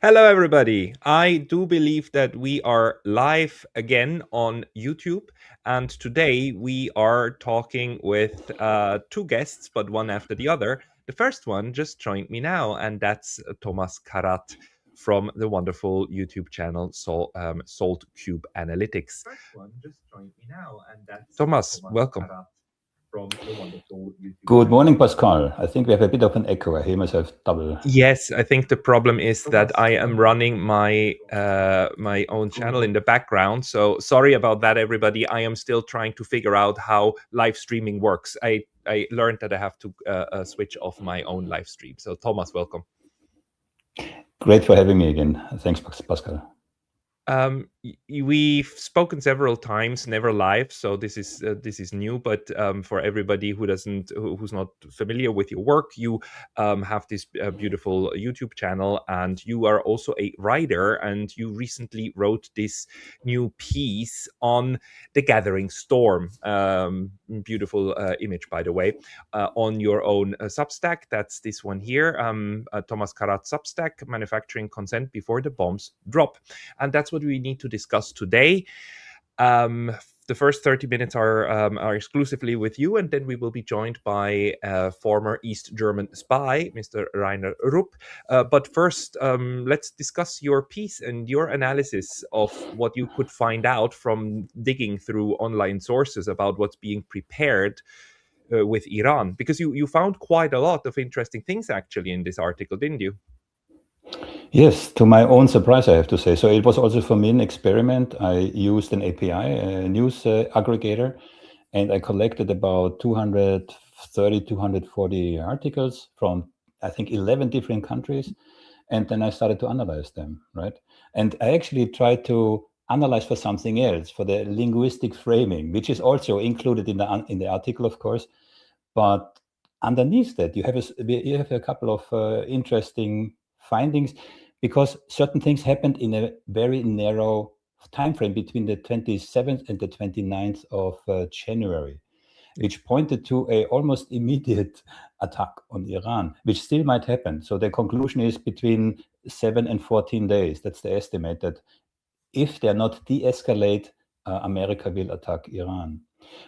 Hello, everybody. I do believe that we are live again on YouTube. And today we are talking with two guests, but one after the other. The first one just joined me now, and that's Thomas Karat from the wonderful YouTube channel Salt Cube Analytics. Thomas, welcome. From the wonderful YouTube Good morning, Pascal. I think we have a bit of an echo. I hear myself double. Yes, I think the problem is that I am running my my own channel in the background. So sorry about that, everybody. I am still trying to figure out how live streaming works. I learned that I have to switch off my own live stream. So Thomas, welcome. Great for having me again. Thanks, Pascal. We've spoken several times, never live, so this is new. But for everybody who's not familiar with your work, you have this beautiful YouTube channel, and you are also a writer. And you recently wrote this new piece on the gathering storm. Beautiful image, by the way, on your own Substack. That's this one here, Thomas Karat Substack, Manufacturing Consent Before the Bombs Drop. And that's what we need to discuss today. The first 30 minutes are exclusively with you, and then we will be joined by former East German spy, Mr. Reiner Rupp. But first, let's discuss your piece and your analysis of what you could find out from digging through online sources about what's being prepared with Iran, because you found quite a lot of interesting things actually in this article, didn't you? Yes, to my own surprise, I have to say. So it was also for me an experiment. I used an API, a news aggregator, and I collected about 230, 240 articles from, I think, 11 different countries. And then I started to analyze them, right? And I actually tried to analyze for something else, for the linguistic framing, which is also included in the article, of course. But underneath that, you have a couple of interesting findings, because certain things happened in a very narrow time frame between the 27th and the 29th of January, which pointed to a almost immediate attack on Iran, which still might happen. So the conclusion is between 7 and 14 days. That's the estimate, that if they're not de-escalate, America will attack Iran.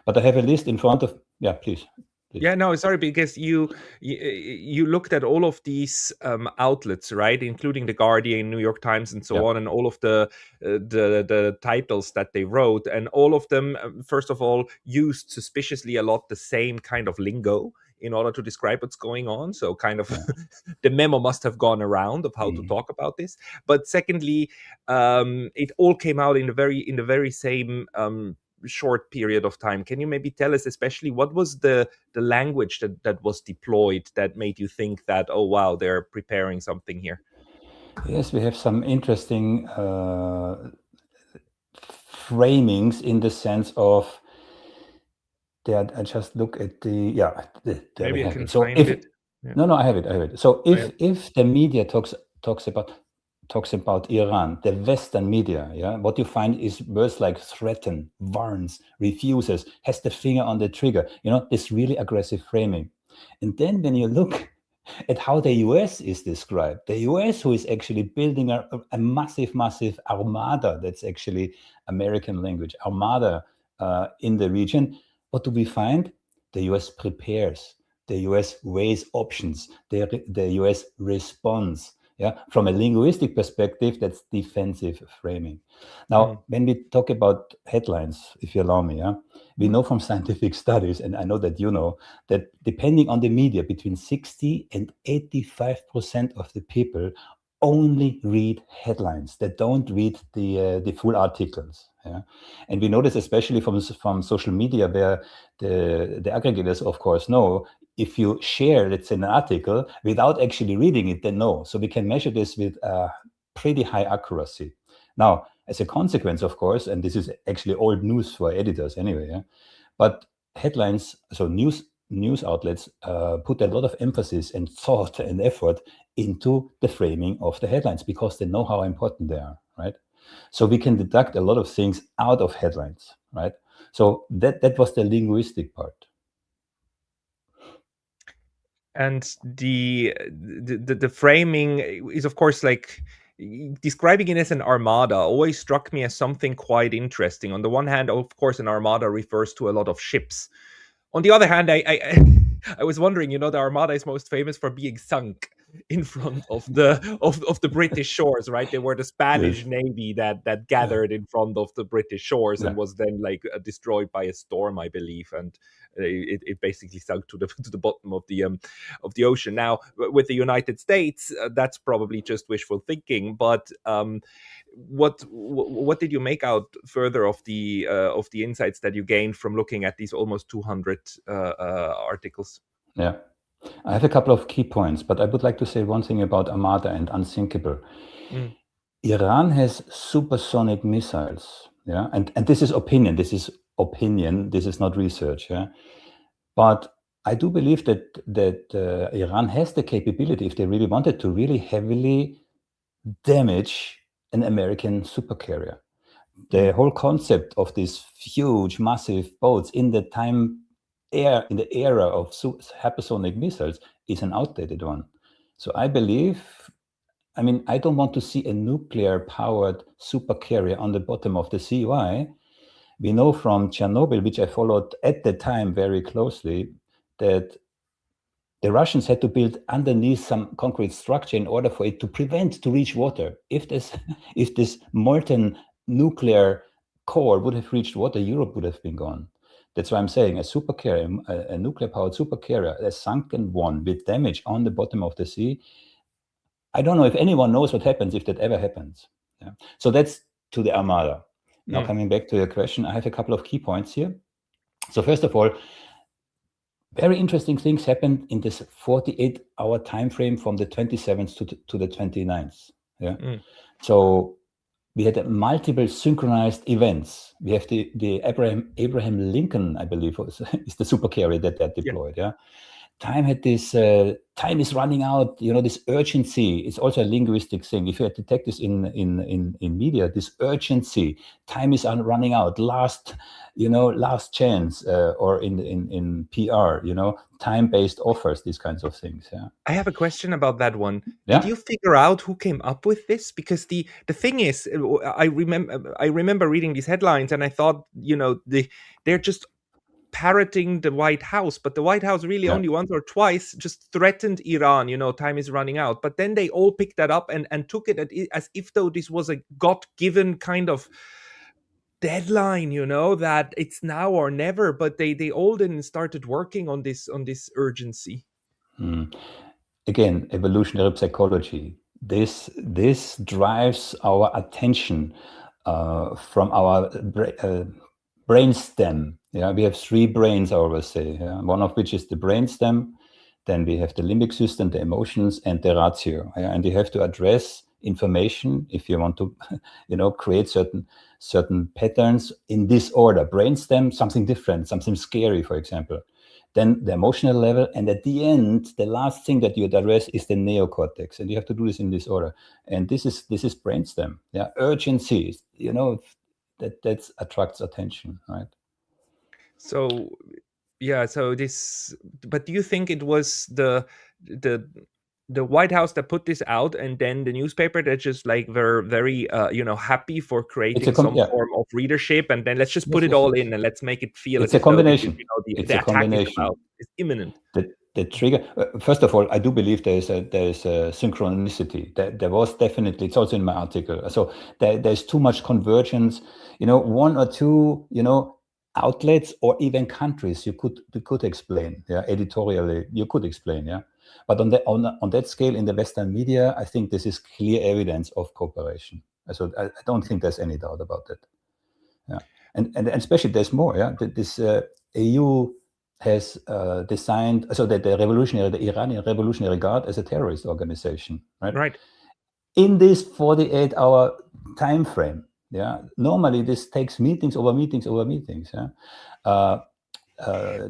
But I have a list in front of, yeah, please. Yeah, no, sorry, because you looked at all of these outlets, right, including the Guardian, New York Times, and so on, and all of the titles that they wrote, and all of them, first of all, used suspiciously a lot the same kind of lingo in order to describe what's going on. So kind of the memo must have gone around of how to talk about this. But secondly, it all came out in the very same short period of time. Can you maybe tell us especially what was the language that was deployed that made you think that, oh wow, they're preparing something here? Yes, we have some interesting framings in the sense of that. I just look at the there Maybe we I have can it. So find if it. Yeah. no, I have it. So if the media talks about Iran, the Western media, what you find is words like threaten, warns, refuses, has the finger on the trigger, this really aggressive framing. And then when you look at how the US is described, the US, who is actually building a massive armada, that's actually American language, armada in the region, what do we find? The US prepares, the US weighs options, the US responds. From a linguistic perspective, that's defensive framing. Now, when we talk about headlines, if you allow me, we know from scientific studies, and I know that you know, that depending on the media, between 60 and 85% of the people only read headlines. They don't read the full articles. And we know this especially from social media, where the aggregators, of course, know if you share, let's say, an article without actually reading it, they know. So we can measure this with pretty high accuracy. Now, as a consequence, of course, and this is actually old news for editors anyway, but headlines, so news outlets put a lot of emphasis and thought and effort into the framing of the headlines because they know how important they are, right? So we can deduct a lot of things out of headlines, right? So that was the linguistic part. And the framing is, of course, like describing it as an armada always struck me as something quite interesting. On the one hand, of course, an armada refers to a lot of ships. On the other hand, I was wondering, the armada is most famous for being sunk in front of the British shores, right? They were the Spanish Yes. navy that gathered in front of the British shores and Yeah. was then destroyed by a storm, I believe, and it basically sunk to the bottom of the ocean. Now, with the United States, that's probably just wishful thinking, but what did you make out further of the insights that you gained from looking at these almost 200 articles? Yeah, I have a couple of key points, but I would like to say one thing about Armada and unsinkable. Iran has supersonic missiles, yeah, and this is opinion. This is opinion. This is not research, yeah. But I do believe that Iran has the capability, if they really wanted to, really heavily damage an American supercarrier. The whole concept of these huge, massive boats in the era of hypersonic missiles is an outdated one. So I believe, I don't want to see a nuclear-powered supercarrier on the bottom of the sea. Why? We know from Chernobyl, which I followed at the time very closely, that the Russians had to build underneath some concrete structure in order for it to reach water. If this molten nuclear core would have reached water, Europe would have been gone. That's why I'm saying a supercarrier, a nuclear-powered supercarrier, a sunken one with damage on the bottom of the sea. I don't know if anyone knows what happens if that ever happens. Yeah. So that's to the Armada. Now coming back to your question, I have a couple of key points here. So first of all, very interesting things happened in this 48-hour time frame from the 27th to the 29th. Yeah. So we had multiple synchronized events. We have the Abraham Lincoln, I believe, is the supercarrier that deployed. Yeah. Time had this, time is running out, this urgency. It's also a linguistic thing. If you detect this in media, this urgency, time is running out, last chance, or in PR, time-based offers, these kinds of things. Yeah. I have a question about that one. Yeah. Did you figure out who came up with this? Because the thing is, I remember reading these headlines and I thought, they're just parroting the White House, but the White House really only once or twice just threatened Iran, time is running out. But then they all picked that up and took it as if though this was a God-given kind of deadline, that it's now or never. But they all then started working on this urgency. Again, evolutionary psychology. This drives our attention from our brainstem. Yeah, we have three brains, I always say. Yeah? One of which is the brainstem. Then we have the limbic system, the emotions, and the ratio. Yeah? And you have to address information if you want to, create certain patterns in this order. Brainstem, something different, something scary, for example. Then the emotional level, and at the end, the last thing that you address is the neocortex, and you have to do this in this order. And this is brainstem. Yeah, urgency. That attracts attention, right? So, yeah. So this, but do you think it was the White House that put this out, and then the newspaper that just were very happy for creating some form of readership, and then let's just put it all in and let's make it feel it's a combination. It's the a attack combination. is imminent. The trigger. First of all, I do believe there is a synchronicity. There was definitely. It's also in my article. So there's too much convergence. One or two. Outlets or even countries you could explain. Yeah, editorially you could explain. Yeah, but on that scale in the Western media, I think this is clear evidence of cooperation. So I don't think there's any doubt about that. Yeah, and especially there's more. Yeah, this EU has designed so that the Iranian Revolutionary Guard as a terrorist organization, right? Right. In this 48-hour time frame. Yeah, normally this takes meetings over meetings over meetings. Yeah,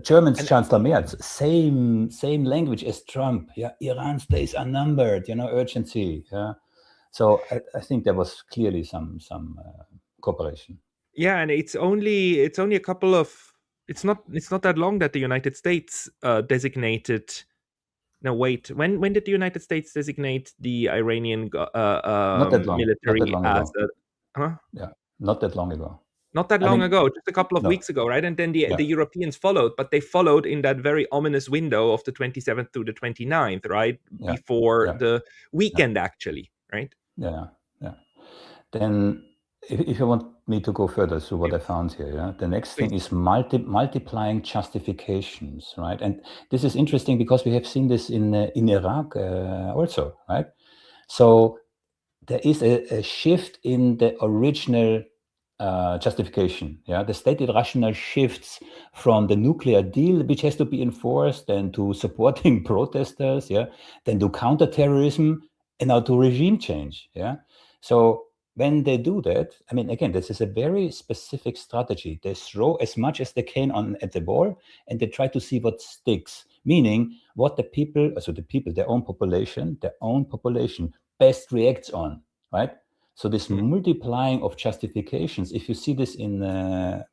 German's Chancellor Merz, same language as Trump. Yeah, Iran stays unnumbered. Urgency. Yeah, so I think there was clearly some cooperation. Yeah, and it's only a couple of. It's not that long that the United States designated Now wait, when did the United States designate the Iranian Not that long. Not that military long as ago. a? Huh? Yeah. Not that long ago. Not that I long mean, ago, just a couple of no. weeks ago, right? And then the Yeah. Europeans followed, but they followed in that very ominous window of the 27th to the 29th, right? Yeah. Before Yeah. the Yeah. weekend, actually, right? Yeah. Yeah. Then, if you want me to go further through what I found here, yeah, the next Please. thing is multiplying justifications, right? And this is interesting because we have seen this in Iraq also, right? So there is a shift in the original justification. Yeah, the stated rationale shifts from the nuclear deal, which has to be enforced, then to supporting protesters. Yeah, then to counterterrorism, and now to regime change. Yeah, so when they do that, I mean, again, this is a very specific strategy. They throw as much as they can on at the wall, and they try to see what sticks. Meaning, what the people, so the people, their own population best reacts on, right? So this Mm. multiplying of justifications, if you see this in the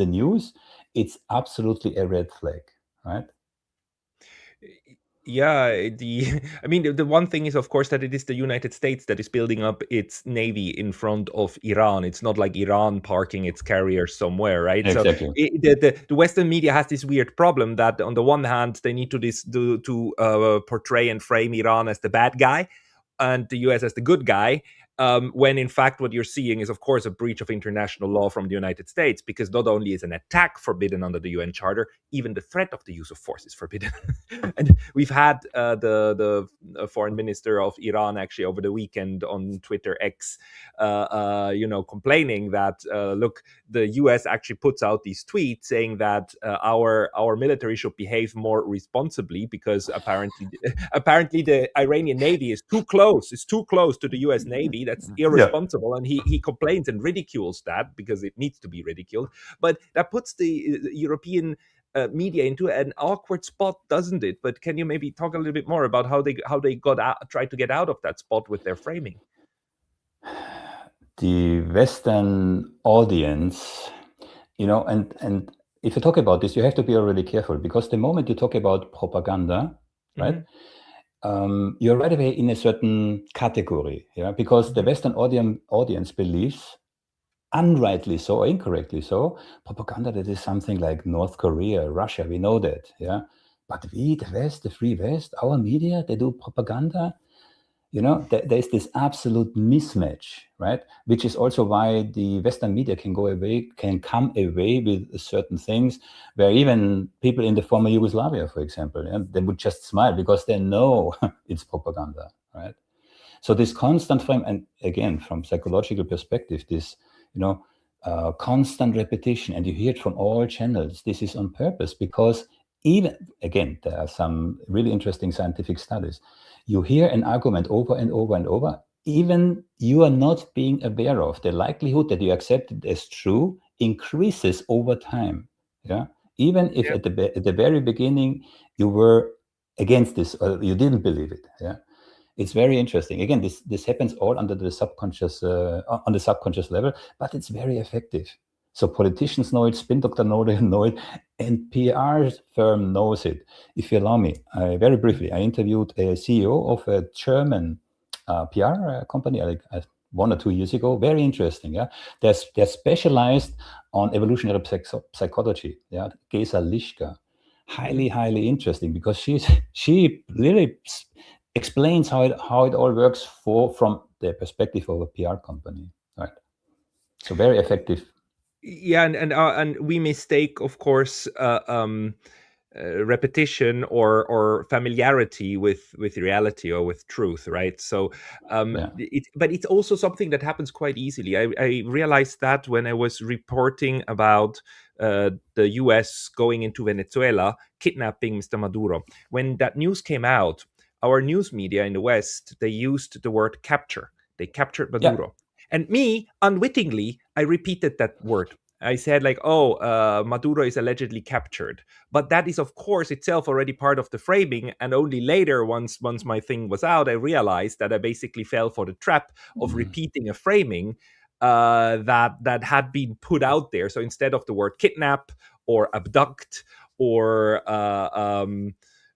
news, it's absolutely a red flag, right? Yeah, I mean the one thing is of course that it is the United States that is building up its navy in front of Iran. It's not like Iran parking its carriers somewhere, right? So Exactly. the Western media has this weird problem that on the one hand they need to portray and frame Iran as the bad guy and the US as the good guy, when in fact what you're seeing is, of course, a breach of international law from the United States, because not only is an attack forbidden under the UN Charter, even the threat of the use of force is forbidden. And we've had the foreign minister of Iran actually over the weekend on Twitter X, complaining that look, the US actually puts out these tweets saying that our military should behave more responsibly because apparently the Iranian Navy is too close. It's too close to the US Navy. That's Yeah. irresponsible. And he complains and ridicules that because it needs to be ridiculed. But that puts the European media into an awkward spot, doesn't it? But can you maybe talk a little bit more about how they tried to get out of that spot with their framing? The Western audience, and if you talk about this, you have to be really careful, because the moment you talk about propaganda, right, you're right away in a certain category, yeah, because the Western audience believes, unrightly so or incorrectly so, propaganda, that is something like North Korea, Russia, we know that, yeah. But we, the West, the free West, our media, they do propaganda. There's this absolute mismatch, right? Which is also why the Western media can come away with certain things, where even people in the former Yugoslavia, for example, they would just smile because they know it's propaganda, right? So this constant frame, and again, from psychological perspective, this, constant repetition, and you hear it from all channels, this is on purpose, because even, again, there are some really interesting scientific studies. You hear an argument over and over and over, even you are not being aware of the likelihood that you accept it as true increases over time. Yeah. Even if at the very beginning you were against this, or you didn't believe it. Yeah. It's very interesting. Again, this happens all under the subconscious, on the subconscious level, but it's very effective. So politicians know it, spin doctor know it, and PR firm knows it. If you allow me, very briefly, I interviewed a CEO of a German PR company like 1 or 2 years ago. Very interesting. Yeah, they're specialized on evolutionary psychology. Yeah, Gesa Lischka, highly interesting, because she really explains how it all works from the perspective of a PR company, right? So very effective. Yeah, and we mistake, of course, repetition or familiarity with reality or with truth, right? So but it's also something that happens quite easily. I realized that when I was reporting about the US going into Venezuela, kidnapping Mr. Maduro. When that news came out, our news media in the West, they used the word capture. They captured Yeah. Maduro. And me, unwittingly, I repeated that word. I said like, "Oh, Maduro is allegedly captured," but that is, of course, itself already part of the framing. And only later, once my thing was out, I realized that I basically fell for the trap of repeating a framing that had been put out there. So instead of the word kidnap or abduct or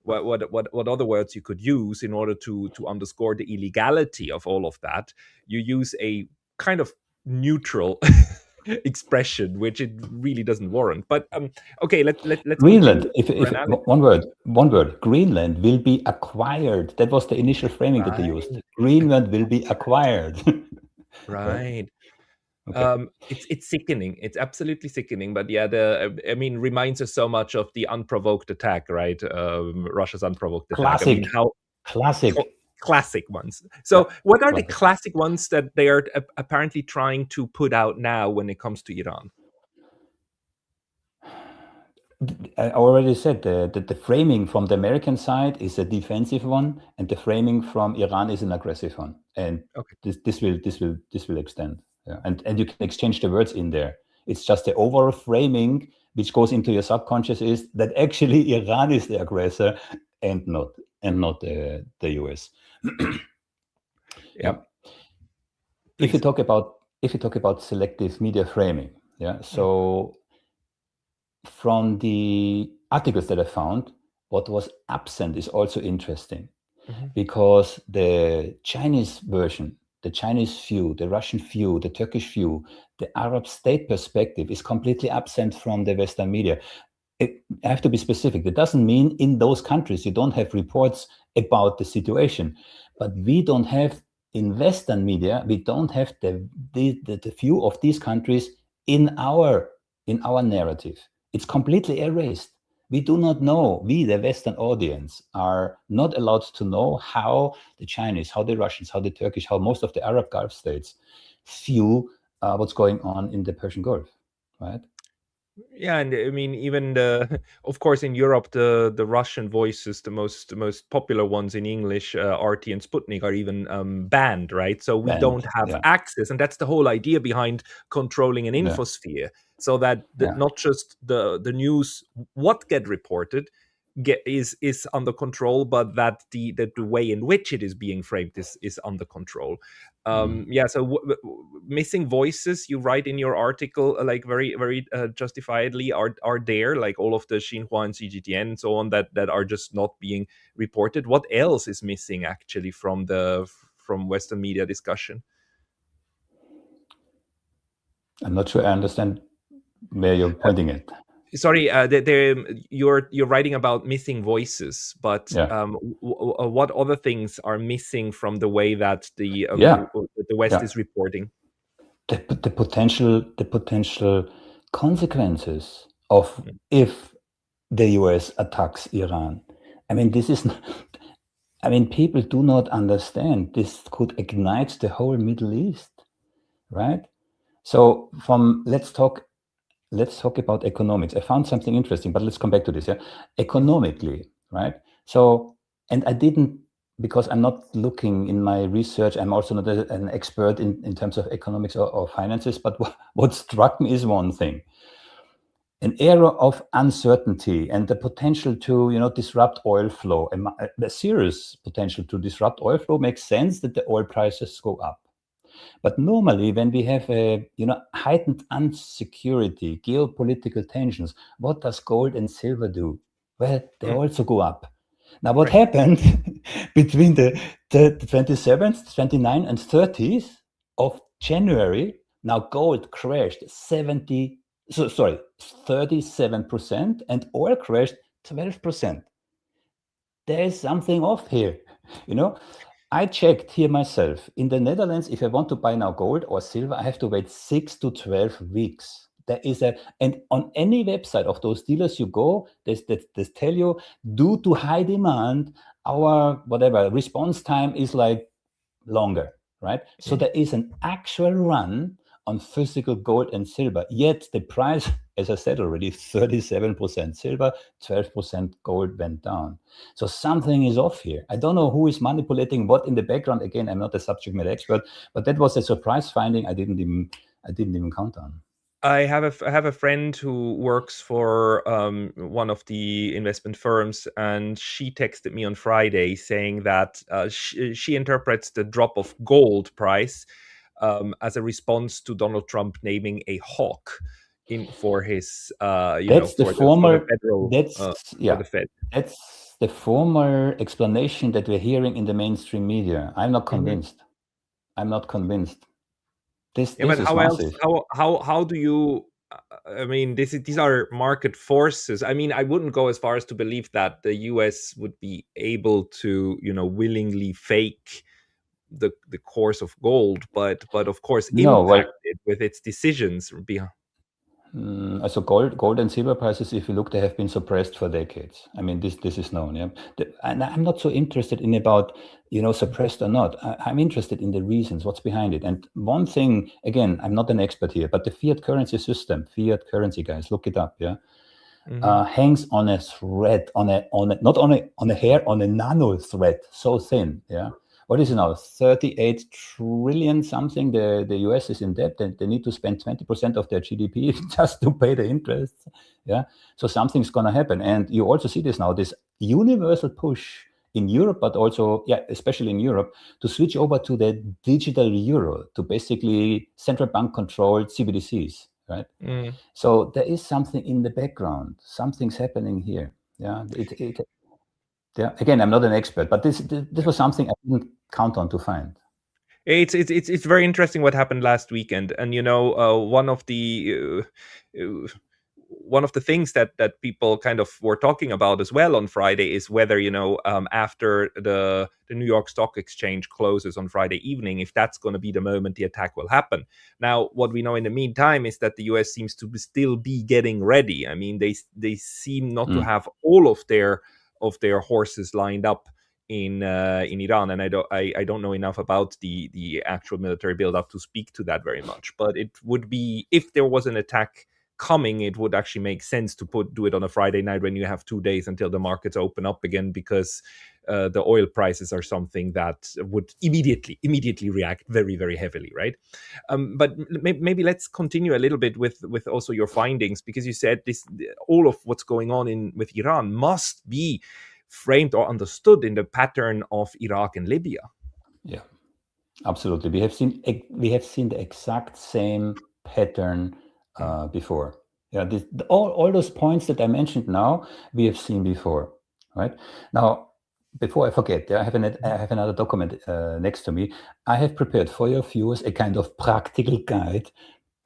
what other words you could use in order to underscore the illegality of all of that. You use a kind of neutral expression, which it really doesn't warrant. But okay, let's Greenland, continue our if analysis. one word, Greenland will be acquired. That was the initial framing that they used. Greenland will be acquired. Right. Okay. It's sickening. It's absolutely sickening. But yeah, I mean, reminds us so much of the unprovoked attack, right? Russia's unprovoked attack. I mean, how Classic. classic ones. So, what are the Classic. classic ones that they are apparently trying to put out now when it comes to Iran? I already said that the framing from the American side is a defensive one, and the framing from Iran is an aggressive one. And Okay. this will extend. Yeah. And you can exchange the words in there. It's just the overall framing which goes into your subconscious is that actually Iran is the aggressor and not the US. Yeah. If you talk about selective media framing, yeah. So from the articles that I found, what was absent is also interesting, because the Chinese version, the Chinese view, the Russian view, the Turkish view, the Arab state perspective is completely absent from the Western media. I have to be specific. That doesn't mean in those countries you don't have reports about the situation, but we don't have in Western media, we don't have the view of these countries in our narrative. It's completely erased. We do not know, we, the Western audience, are not allowed to know how the Chinese, how the Russians, how the Turkish, how most of the Arab Gulf states view what's going on in the Persian Gulf, right? Yeah, and I mean, even of course, in Europe, the Russian voices, the most popular ones in English, RT and Sputnik, are even banned, right? So we don't have access, and that's the whole idea behind controlling an infosphere, so that not just the news, what get reported, is under control, but that the way in which it is being framed is under control. Yeah, so missing voices, you write in your article, like very justifiably, are there, like all of the Xinhua and CGTN and so on, that are just not being reported. What else is missing actually from Western media discussion? I'm not sure I understand where you're pointing at. Sorry, you're writing about missing voices, but what other things are missing from the way that the West is reporting? The potential consequences of if the US attacks Iran. I mean, this is not, I mean, people do not understand. This could ignite the whole Middle East, right? So let's talk about economics. I found something interesting, but let's come back to this. Yeah, economically, right? So, and I didn't, because I'm not looking in my research. I'm also not an expert in terms of economics or finances. But what struck me is one thing: an era of uncertainty and the potential to disrupt oil flow. The serious potential to disrupt oil flow makes sense that the oil prices go up. But normally, when we have a heightened insecurity, geopolitical tensions, what does gold and silver do? Well, they also go up. Now, what happened between the 27th, 29th, and 30th of January? Now, gold crashed 37%, and oil crashed 12%. There is something off here, I checked here myself. In the Netherlands, if I want to buy now gold or silver, I have to wait 6 to 12 weeks. And on any website of those dealers you go, they tell you, due to high demand, our response time is like longer, right? So there is an actual run on physical gold and silver. Yet the price, as I said already, 37% silver, 12% gold went down. So something is off here. I don't know who is manipulating what in the background. Again, I'm not a subject matter expert, but that was a surprise finding I didn't even count on. I have a friend who works for one of the investment firms, and she texted me on Friday saying that she interprets the drop of gold price as a response to Donald Trump naming a hawk for his that's the for former the federal that's for the Fed. that's the formal explanation that we're hearing in the mainstream media. I'm not convinced. I'm not convinced. This but is how else? massive. How do you? I mean, these are market forces. I mean, I wouldn't go as far as to believe that the U.S. would be able to, willingly fake the course of gold, but of course No, well, impact it with its decisions. so gold and silver prices, if you look, they have been suppressed for decades. I mean, this is known. Yeah, and I'm not so interested in about suppressed or not. I'm interested in the reasons, what's behind it. And one thing, again, I'm not an expert here, but the fiat currency system, fiat currency, guys, look it up. Yeah, hangs on a thread, on a not on a hair, on a nano thread, so thin. Yeah. What is it now? 38 trillion something. The US is in debt, and they need to spend 20% of their GDP just to pay the interest. Yeah. So something's gonna happen. And you also see this now, this universal push in Europe, but also, especially in Europe, to switch over to the digital euro, to basically central bank controlled CBDCs, right? So there is something in the background. Something's happening here. Yeah. Yeah. Again, I'm not an expert, but this was something I didn't count on to find. It's very interesting what happened last weekend, and one of the things that people kind of were talking about as well on Friday is whether after the New York Stock Exchange closes on Friday evening, if that's going to be the moment the attack will happen. Now, what we know in the meantime is that the US seems to still be getting ready. I mean, they seem not to have all of their horses lined up in Iran, and I don't know enough about the actual military build-up to speak to that very much. But it would be, if there was an attack coming, it would actually make sense to do it on a Friday night when you have 2 days until the markets open up again, because the oil prices are something that would immediately react very, very heavily, right? But maybe let's continue a little bit with also your findings, because you said all of what's going on with Iran must be framed or understood in the pattern of Iraq and Libya. Yeah, absolutely. We have seen the exact same pattern before. Yeah, all those points that I mentioned now, we have seen before, right? Now, before I forget, I have another document next to me. I have prepared for your viewers a kind of practical guide.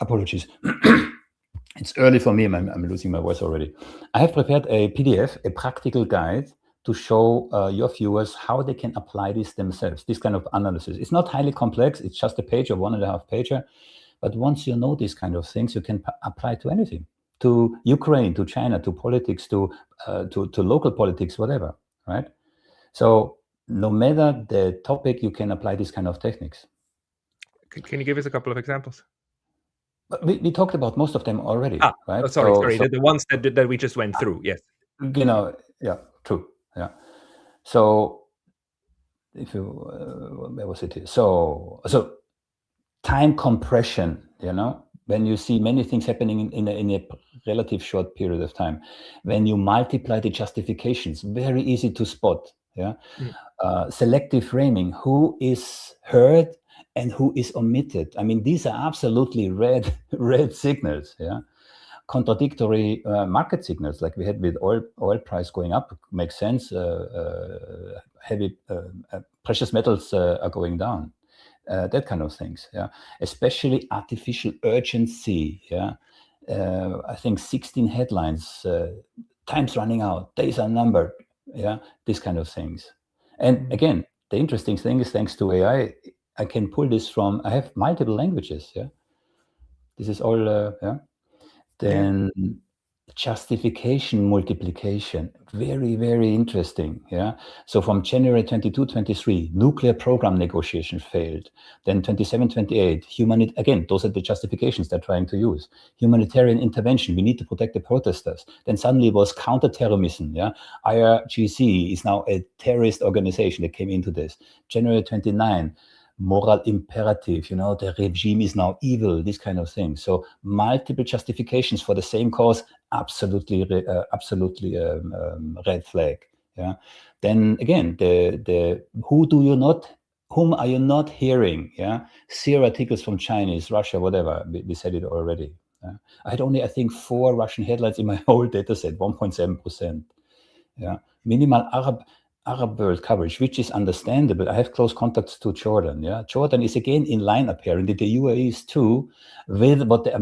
Apologies. It's early for me. I'm losing my voice already. I have prepared a PDF, a practical guide, to show your viewers how they can apply this themselves, this kind of analysis. It's not highly complex. It's just a page or 1.5 pager. But once you know these kind of things, you can apply to anything, to Ukraine, to China, to politics, to local politics, whatever, right? So no matter the topic, you can apply these kind of techniques. Can you give us a couple of examples? We talked about most of them already, right? Sorry. The ones that we just went through, yes. Yeah, true. Yeah. So if you, where was it here? So time compression, when you see many things happening in a relative short period of time, when you multiply the justifications, very easy to spot. Yeah. Selective framing, who is heard and who is omitted. I mean, these are absolutely red signals. Yeah. Contradictory market signals, like we had with oil price going up, makes sense. Heavy precious metals are going down. That kind of things. Yeah. Especially artificial urgency. Yeah. I think 16 headlines. Time's running out. Days are numbered. Yeah. These kind of things. And again, the interesting thing is, thanks to AI, I can pull this from. I have multiple languages. Yeah. This is all. Yeah. Then justification multiplication, very, very interesting. Yeah. So from January 22, 23, nuclear program negotiation failed. Then 27, 28, again, those are the justifications they're trying to use. Humanitarian intervention, we need to protect the protesters. Then suddenly it was counterterrorism. Yeah. IRGC is now a terrorist organization that came into this. January 29, moral imperative, the regime is now evil, this kind of thing. So multiple justifications for the same cause, absolutely red flag. Yeah. Then again, whom are you not hearing? Yeah. 0 articles from Chinese, Russia, whatever. We said it already. Yeah? I had only, I think, 4 Russian headlines in my whole data set, 1.7%. Yeah, minimal Arab world coverage, which is understandable. I have close contacts to Jordan. Yeah, Jordan is again in line, apparently. The UAE is too, with what the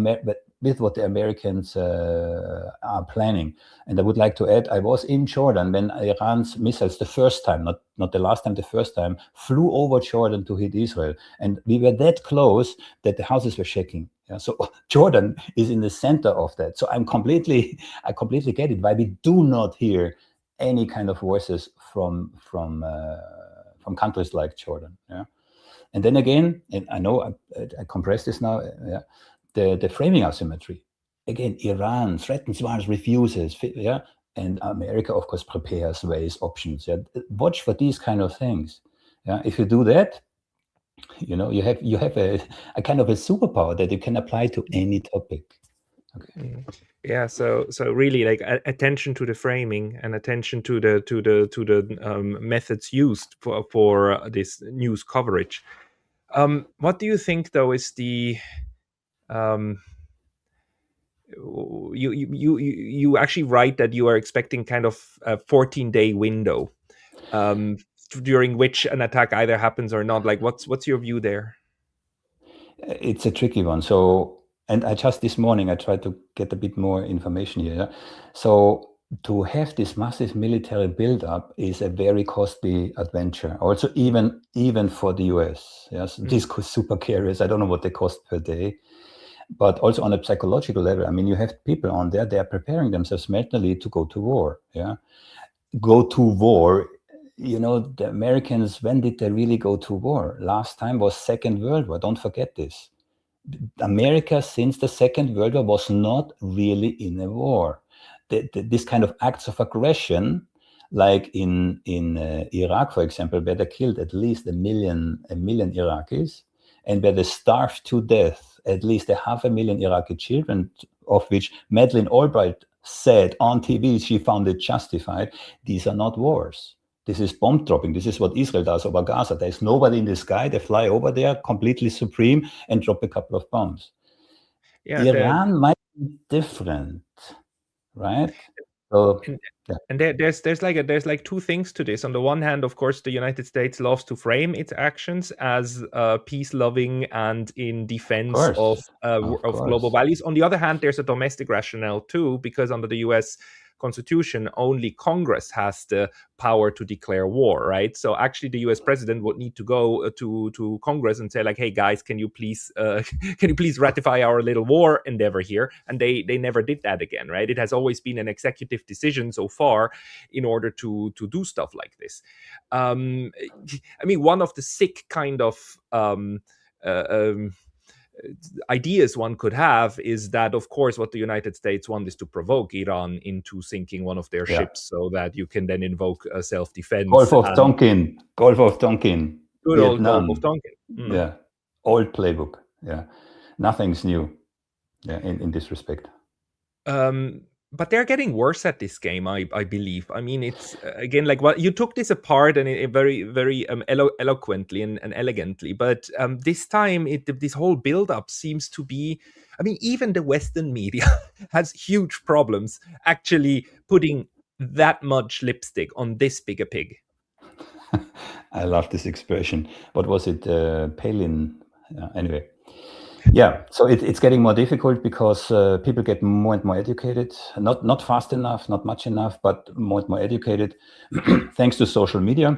Americans are planning. And I would like to add, I was in Jordan when Iran's missiles, the first time, not the last time, the first time, flew over Jordan to hit Israel, and we were that close that the houses were shaking. Yeah, so Jordan is in the center of that. So I completely get it why we do not hear any kind of voices from countries like Jordan. Yeah, and then again, and I know I compress this now. Yeah, the framing asymmetry. Again, Iran threatens, wants, refuses. Yeah, and America, of course, prepares ways, options. Yeah, watch for these kind of things. Yeah, if you do that, you know, you have a kind of a superpower that you can apply to any topic. Okay. Yeah, so really like attention to the framing and attention to the methods used for this news coverage. What do you think though is the you actually write that you are expecting kind of a 14-day window during which an attack either happens or not. Like what's your view there? It's a tricky one. So, and I just this morning I tried to get a bit more information here. So to have this massive military buildup is a very costly adventure. Also, even for the US. Yes, these super carriers. I don't know what they cost per day, but also on a psychological level. I mean, you have people on there. They are preparing themselves mentally to go to war. Yeah, go to war. You know, the Americans, when did they really go to war? Last time was Second World War. Don't forget this. America, since the Second World War, was not really in a war. This kind of acts of aggression, like in Iraq, for example, where they killed at least a million Iraqis, and where they starved to death at least 500,000 Iraqi children, of which Madeleine Albright said on TV she found it justified. These are not wars. This is bomb dropping. This is what Israel does over Gaza. There's nobody in the sky. They fly over there completely supreme and drop a couple of bombs. Yeah, Iran might be different, right? So, yeah. And there's like two things to this. On the one hand, of course, the United States loves to frame its actions as peace-loving and in defense of global values. On the other hand, there's a domestic rationale too, because under the U.S. Constitution, only Congress has the power to declare war, right? So actually, the U.S. president would need to go to Congress and say, like, "Hey guys, can you please ratify our little war endeavor here?" And they never did that again, right? It has always been an executive decision so far in order to do stuff like this. I mean, one of the sick kind of ideas one could have is that, of course, what the United States want is to provoke Iran into sinking one of their ships so that you can then invoke self-defense. Gulf of Tonkin. Good Vietnam. old Gulf of Tonkin. Yeah, old playbook. Yeah, nothing's new. Yeah, in this respect. But they're getting worse at this game, I believe. I mean, it's again like what you took this apart and it very, very eloquently and elegantly. But this time, this whole build-up seems to be. I mean, even the Western media has huge problems actually putting that much lipstick on this big a pig. I love this expression. What was it? Palin. Anyway. Yeah, so it's getting more difficult because people get more and more educated, not fast enough, not much enough, but more and more educated, thanks to social media,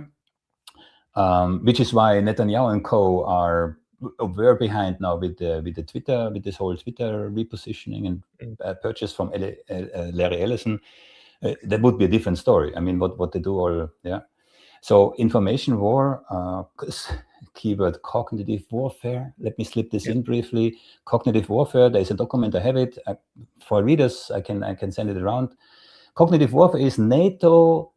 which is why Netanyahu and co were behind now with the Twitter, with this whole Twitter repositioning and purchase from Larry Ellison. That would be a different story. I mean, what they do all, yeah. So information war, keyword cognitive warfare. Let me slip this in briefly. Cognitive warfare. There's a document. I have it for readers. I can send it around. Cognitive warfare is NATO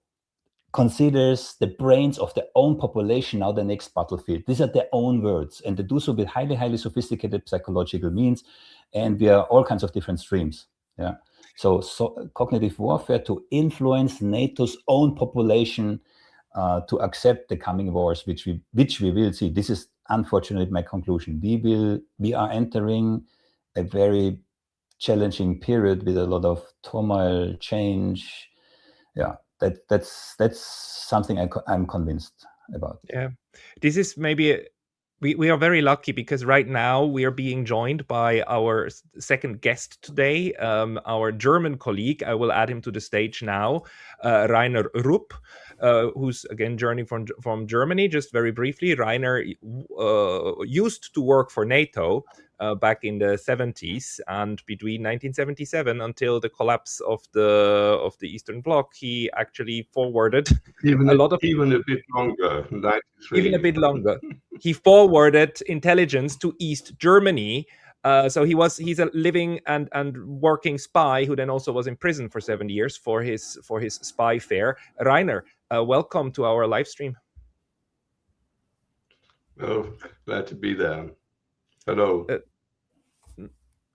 considers the brains of their own population now the next battlefield. These are their own words, and they do so with highly, highly sophisticated psychological means, and we are all kinds of different streams. Yeah. So cognitive warfare to influence NATO's own population to accept the coming wars, which we will see. This is unfortunately my conclusion. We are entering a very challenging period with a lot of turmoil, change. Yeah, That's something I'm convinced about. Yeah, this is maybe we are very lucky because right now we are being joined by our second guest today, our German colleague. I will add him to the stage now, Reiner Rupp, who's again journeying from Germany. Just very briefly, Reiner used to work for NATO back in the 70s, and between 1977 until the collapse of the Eastern Bloc, he actually forwarded a lot of even a bit longer, 93. even a bit longer. He forwarded intelligence to East Germany. So he's a living and working spy who then also was in prison for 7 years for his spy affair. Reiner, welcome to our live stream. Oh, glad to be there. Hello.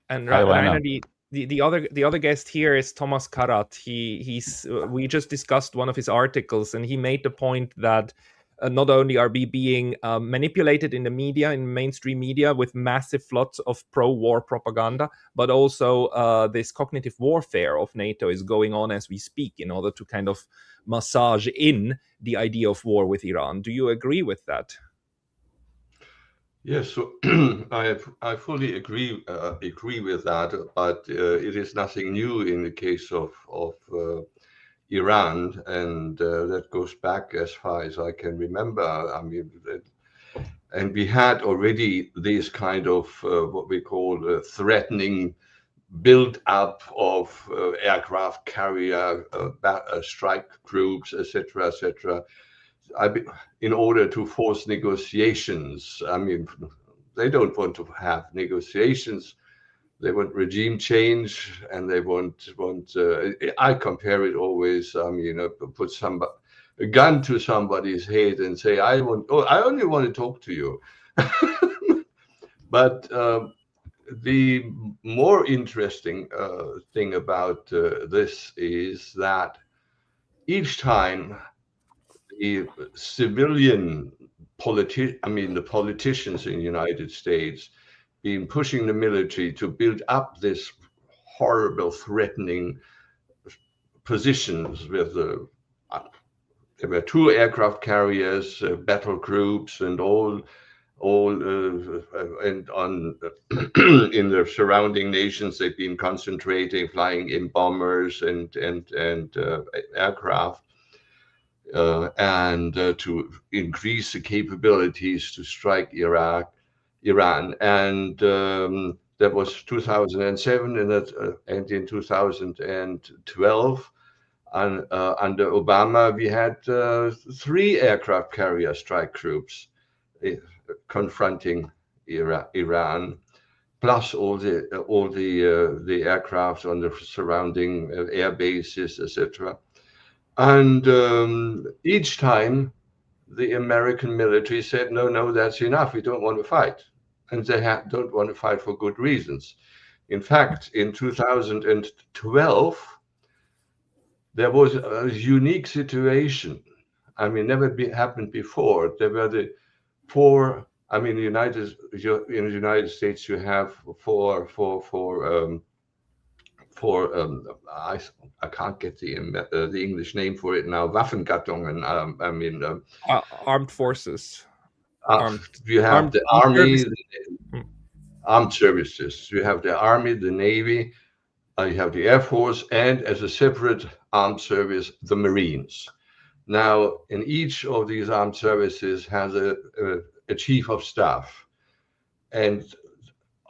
And Hi, Reiner, the other guest here is Thomas Karat. We just discussed one of his articles, and he made the point that not only are we being manipulated in the media, in mainstream media, with massive floods of pro-war propaganda, but also this cognitive warfare of NATO is going on as we speak in order to kind of massage in the idea of war with Iran. Do you agree with that? Yes, so I fully agree with that, but it is nothing new in the case of Iran, and that goes back as far as I can remember. I mean, and we had already this kind of what we call threatening build up of aircraft carrier strike groups, etc., etc. In order to force negotiations. I mean, they don't want to have negotiations. They want regime change, and they want. I compare it always. I mean, put a gun to somebody's head and say, I only want to talk to you. But the more interesting thing about this is that each time the civilian the politicians in the United States been pushing the military to build up this horrible, threatening positions with there were 2 aircraft carriers, battle groups, and all and on in the surrounding nations they've been concentrating, flying in bombers and aircraft. And to increase the capabilities to strike Iran, and that was 2007, and in 2012, under Obama, we had 3 aircraft carrier strike groups confronting Iran, plus all the aircraft on the surrounding air bases, etc. And each time the American military said, no, that's enough. We don't want to fight. And they don't want to fight for good reasons. In fact, in 2012, there was a unique situation. I mean, never happened before. There were the 4, I mean, in the United States, you have I can't get the English name for it now. Waffengattungen. I mean, armed forces. You have the army, armed services. You have the army, the navy. You have the air force, and as a separate armed service, the Marines. Now, in each of these armed services has a chief of staff, and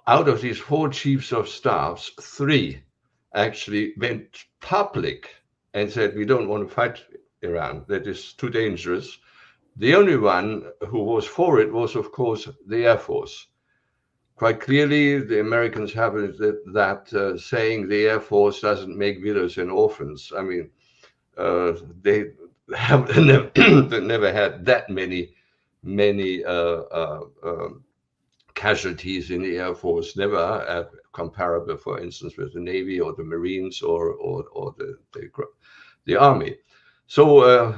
out of these 4 chiefs of staffs, 3 actually went public and said, we don't want to fight Iran. That is too dangerous. The only one who was for it was, of course, the Air Force. Quite clearly, the Americans have that saying the Air Force doesn't make widows and orphans. I mean, they have never had that many casualties in the Air Force, never comparable, for instance, with the Navy or the Marines or the Army. So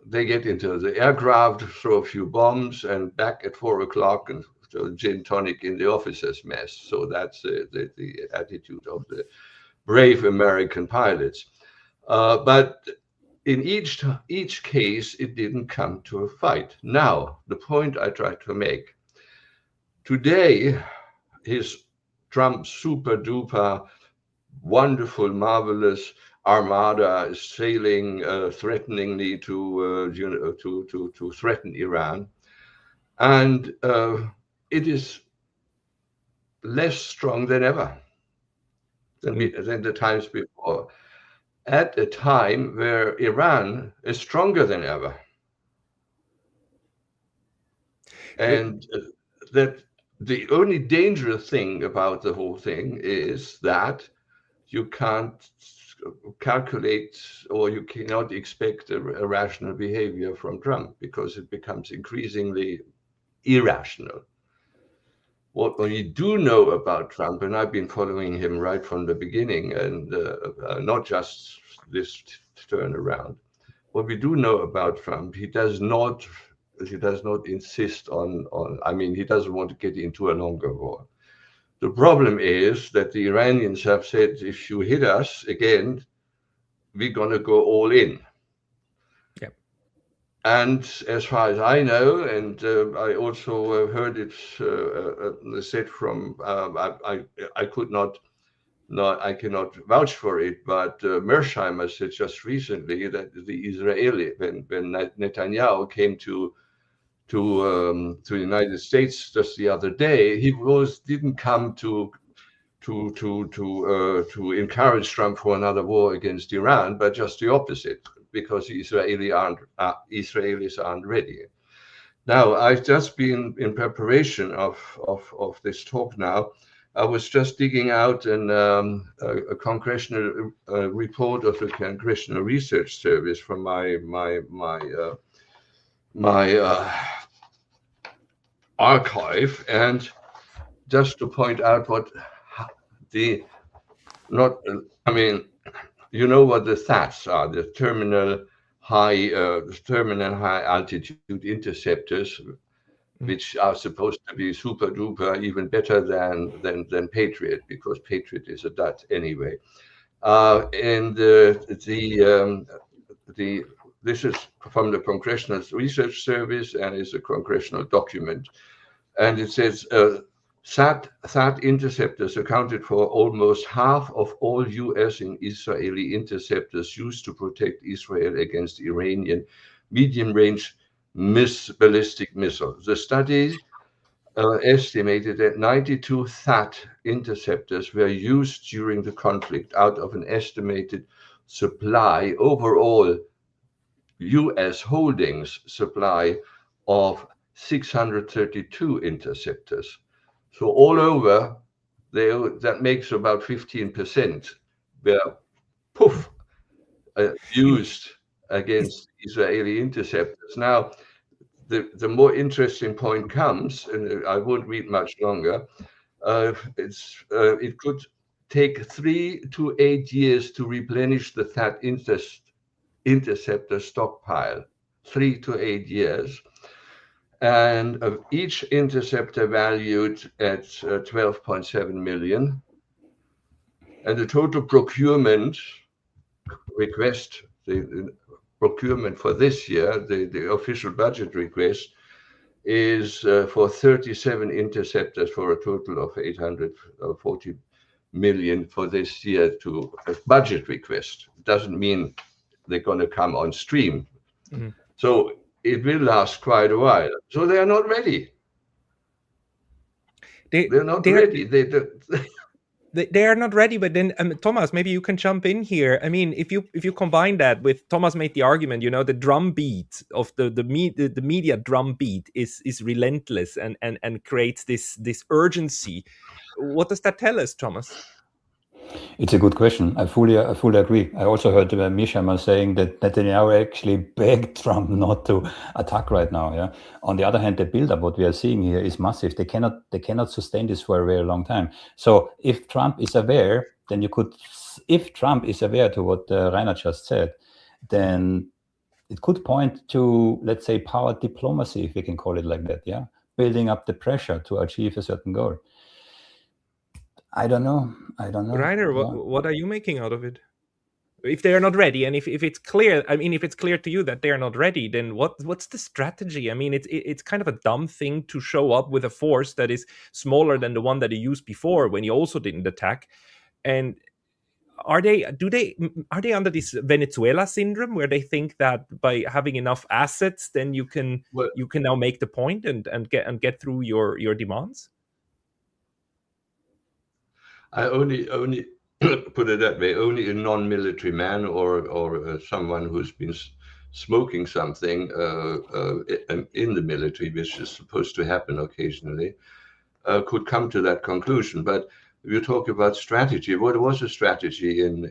they get into the aircraft, throw a few bombs, and back at 4 o'clock and gin tonic in the officers' mess. So that's the attitude of the brave American pilots. But in each case, it didn't come to a fight. Now, the point I try to make today, his Trump super duper wonderful, marvelous armada is sailing threateningly to threaten Iran, and it is less strong than ever than the times before. At a time where Iran is stronger than ever, and that the only dangerous thing about the whole thing is that you can't calculate or you cannot expect a rational behavior from Trump because it becomes increasingly irrational. What we do know about Trump, and I've been following him right from the beginning, and not just this turnaround. What we do know about Trump, he does not insist on. I mean, he doesn't want to get into a longer war. The problem is that the Iranians have said, if you hit us again, we're going to go all in. Yep. And as far as I know, and I also heard it said from, I cannot vouch for it, but Mersheimer said just recently that the Israeli, when Netanyahu came to the United States just the other day, he didn't come to encourage Trump for another war against Iran, but just the opposite, because the Israelis aren't ready. Now, I've just been in preparation of this talk now. I was just digging out a congressional report of the Congressional Research Service from my archive, and just to point out what the I mean, you know what the THAADs are, the terminal high altitude interceptors, which are supposed to be super duper even better than Patriot, because Patriot is a dud anyway. And this is from the Congressional Research Service and is a congressional document, and it says THAAD interceptors accounted for almost half of all US and Israeli interceptors used to protect Israel against Iranian medium-range ballistic missiles. The study estimated that 92 THAAD interceptors were used during the conflict out of an estimated supply, overall US holdings supply of 632 interceptors. So all over, that makes about 15% were used against Israeli interceptors. Now, the more interesting point comes, and I won't read much longer. It could take 3 to 8 years to replenish the THAAD interceptor stockpile. 3 to 8 years. And of each interceptor valued at 12.7 million. And the total procurement request, the procurement for this year, the official budget request, is for 37 interceptors for a total of 840 million for this year to a budget request. It doesn't mean they're going to come on stream. Mm-hmm. So it will last quite a while. So they are not ready. They're not ready. They are not ready. But then, Thomas, maybe you can jump in here. I mean, if you combine that with, Thomas made the argument, the drum beat of the media drum beat is relentless and creates this urgency. What does that tell us, Thomas? It's a good question. I fully agree. I also heard Mishama saying that Netanyahu actually begged Trump not to attack right now. Yeah. On the other hand, the buildup, what we are seeing here, is massive. They cannot sustain this for a very long time. So if Trump is aware, then if Trump is aware to what Reiner just said, then it could point to, let's say, power diplomacy, if we can call it like that. Yeah, building up the pressure to achieve a certain goal. I don't know. Reiner, what are you making out of it? if they are not ready, and if it's clear, I mean, if it's clear to you that they are not ready, then what's the strategy? I mean, it's kind of a dumb thing to show up with a force that is smaller than the one that you used before when you also didn't attack. And are they under this Venezuela syndrome, where they think that by having enough assets, then you can now make the point and get through your demands? I only put it that way. Only a non-military man or someone who's been smoking something in the military, which is supposed to happen occasionally, could come to that conclusion. But you talk about strategy. What was the strategy in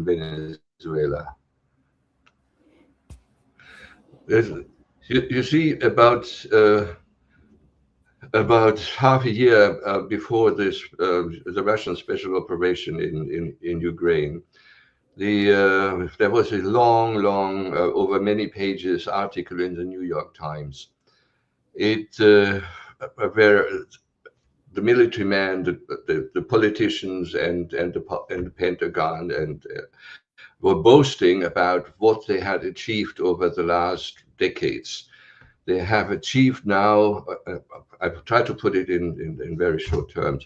Venezuela? You see, about half a year before this, the Russian special operation in Ukraine, there was a long, over many pages article in the New York Times. Where the military man, the politicians, and the Pentagon were boasting about what they had achieved over the last decades. They have achieved now, I've tried to put it in very short terms,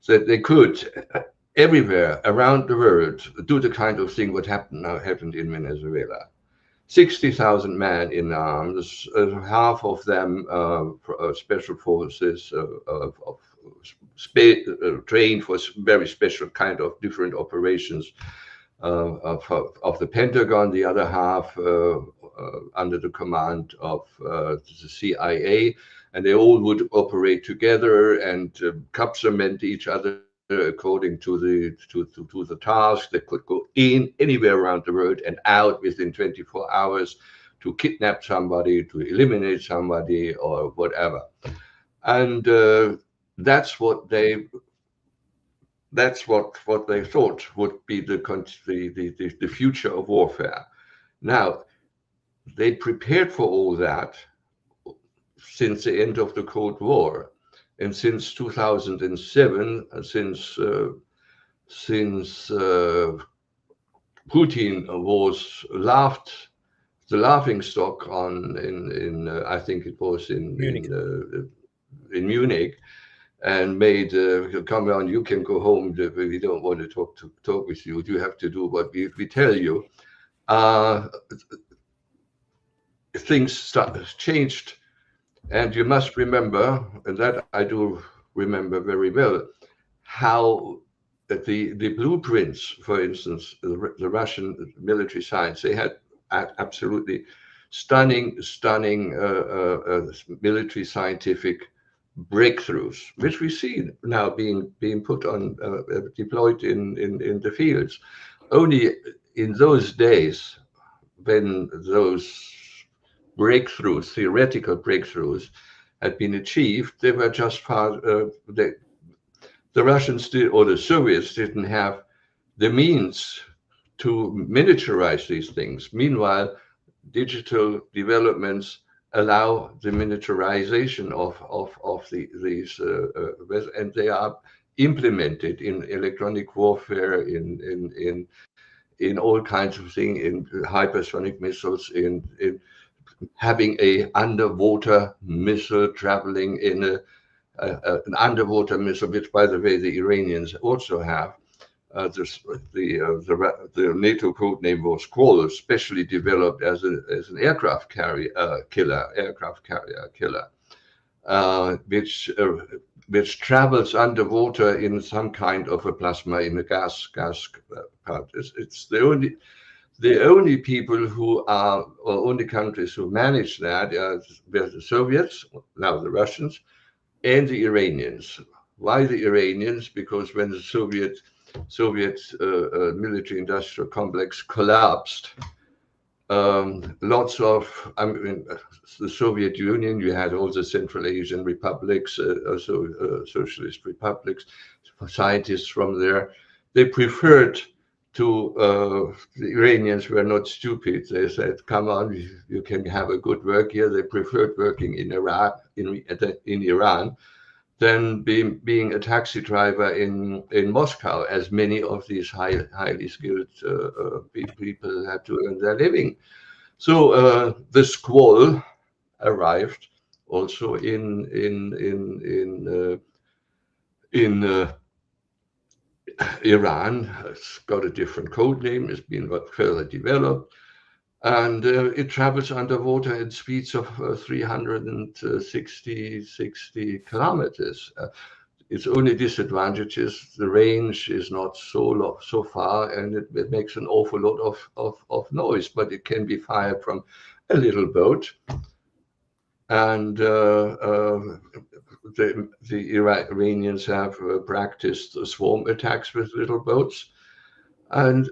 that they could everywhere around the world do the kind of thing what happened in Venezuela. 60,000 men in arms, half of them special forces trained for very special kind of different operations of the Pentagon, the other half under the command of the CIA, and they all would operate together and complement each other according to the task. They could go in anywhere around the world and out within 24 hours to kidnap somebody, to eliminate somebody, or whatever. And that's what they thought would be the future of warfare. Now, they prepared for all that since the end of the Cold War, and since 2007, since Putin was the laughing stock in I think it was in Munich, and made come on, you can go home. We don't want to talk with you. You have to do what we tell you. Things changed, and you must remember, and that I do remember very well, how the blueprints, for instance, the Russian military science, they had absolutely stunning military scientific breakthroughs, which we see now being put on deployed in the fields. Only in those days, when those breakthroughs, theoretical breakthroughs, had been achieved, they were just the Russians or the Soviets didn't have the means to militarize these things. Meanwhile, digital developments allow the militarization of these, and they are implemented in electronic warfare, in all kinds of things, in hypersonic missiles, in having a underwater missile traveling in an underwater missile, which, by the way, the Iranians also have. The NATO code name was Squall, specially developed as an aircraft carrier killer, which travels underwater in some kind of a plasma, in a gas part. It's the only people who are, or only countries who manage that are the Soviets, now the Russians, and the Iranians. Why the Iranians? Because when the Soviet military industrial complex collapsed, lots of, the Soviet Union, you had all the Central Asian republics, socialist republics, scientists from there, they preferred the Iranians were not stupid. They said, come on, you can have a good work here. They preferred working in Iraq, in Iran, than being a taxi driver in Moscow, as many of these highly skilled people had to earn their living. So the squall arrived also in Iran. It's got a different code name. It's been further developed. And it travels underwater at speeds of 360 kilometers. Its only disadvantage is the range is not so far, and it makes an awful lot of noise, but it can be fired from a little boat. And the Iranians have practiced swarm attacks with little boats. And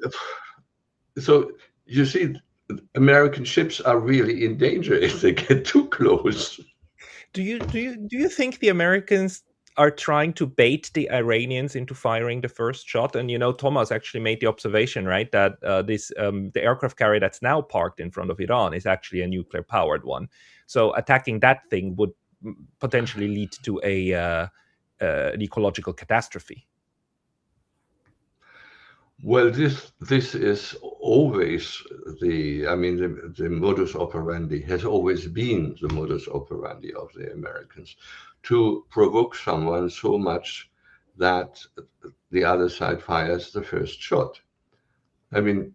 so you see, American ships are really in danger if they get too close. Do you think the Americans are trying to bait the Iranians into firing the first shot? And Thomas actually made the observation, right, that the aircraft carrier that's now parked in front of Iran is actually a nuclear powered one. So attacking that thing would potentially lead to an ecological catastrophe. Well, this is always the modus operandi has always been the modus operandi of the Americans, to provoke someone so much that the other side fires the first shot. I mean,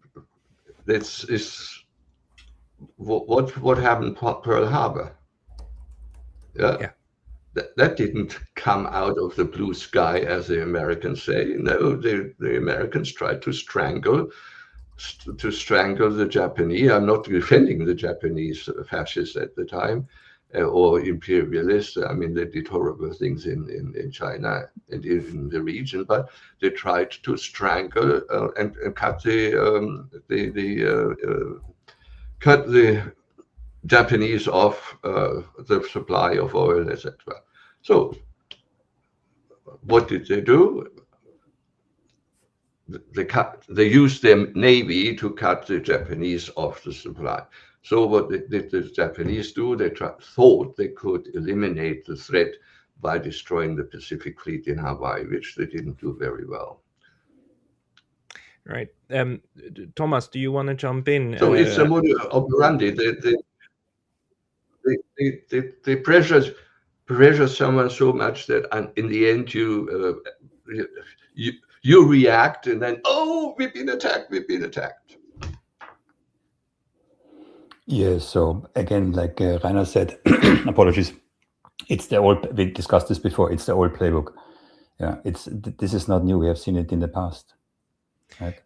this is what happened at Pearl Harbor. Yeah. That didn't come out of the blue sky, as the Americans say. No, the Americans tried to strangle the Japanese. I'm not defending the Japanese fascists at the time, or imperialists. I mean, they did horrible things in China and in the region, but they tried to strangle and cut the Japanese off the supply of oil, etc. So what did they do? They used their navy to cut the Japanese off the supply. So what did the Japanese do? They thought they could eliminate the threat by destroying the Pacific Fleet in Hawaii, which they didn't do very well. Right. Thomas, do you want to jump in? So it's a modus operandi. They pressure someone so much that in the end you react, and then, oh, we've been attacked. Yeah, so again, like Reiner said, apologies, it's the old, we discussed this before, it's the old playbook. Yeah, this is not new, we have seen it in the past, right?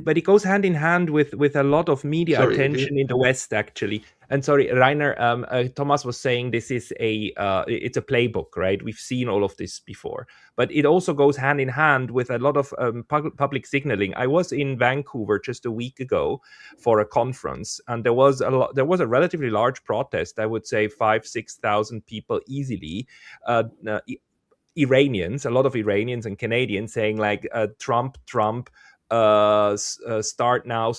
But it goes hand in hand with a lot of media attention in the West, actually. And sorry, Reiner, Thomas was saying this is it's a playbook, right? We've seen all of this before, but it also goes hand in hand with a lot of public signaling. I was in Vancouver just a week ago for a conference, and there was a relatively large protest. I would say 5,000-6,000 people easily. Iranians, a lot of Iranians and Canadians saying like Trump. Start now,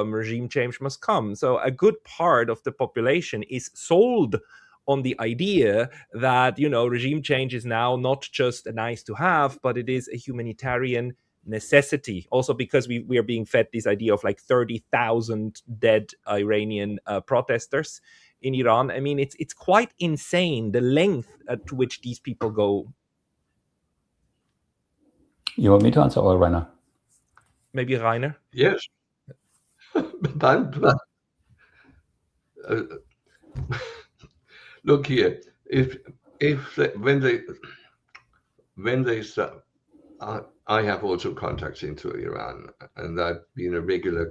regime change must come. So a good part of the population is sold on the idea that, regime change is now not just a nice to have, but it is a humanitarian necessity. Also because we are being fed this idea of like 30,000 dead Iranian protesters in Iran. I mean, it's quite insane, the length to which these people go. You want me to answer, or Reiner? Maybe Reiner? Yes. Look here. When they start, I have also contacts into Iran, and I've been a regular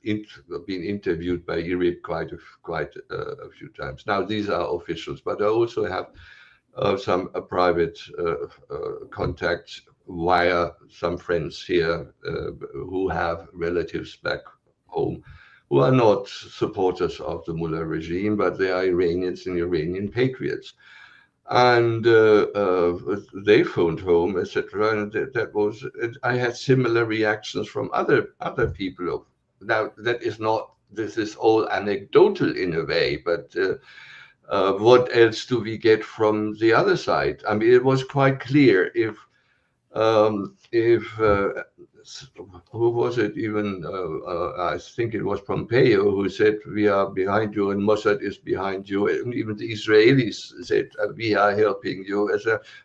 been interviewed by IRIB quite a few times. Now these are officials, but I also have some private contacts via some friends here who have relatives back home who are not supporters of the Mullah regime, but they are Iranians and Iranian patriots. And they phoned home, etc. And that was, I had similar reactions from other people. Now this is all anecdotal in a way, but what else do we get from the other side? I mean, it was quite clear if who was it even? I think it was Pompeo who said, we are behind you and Mossad is behind you. And even the Israelis said, we are helping you.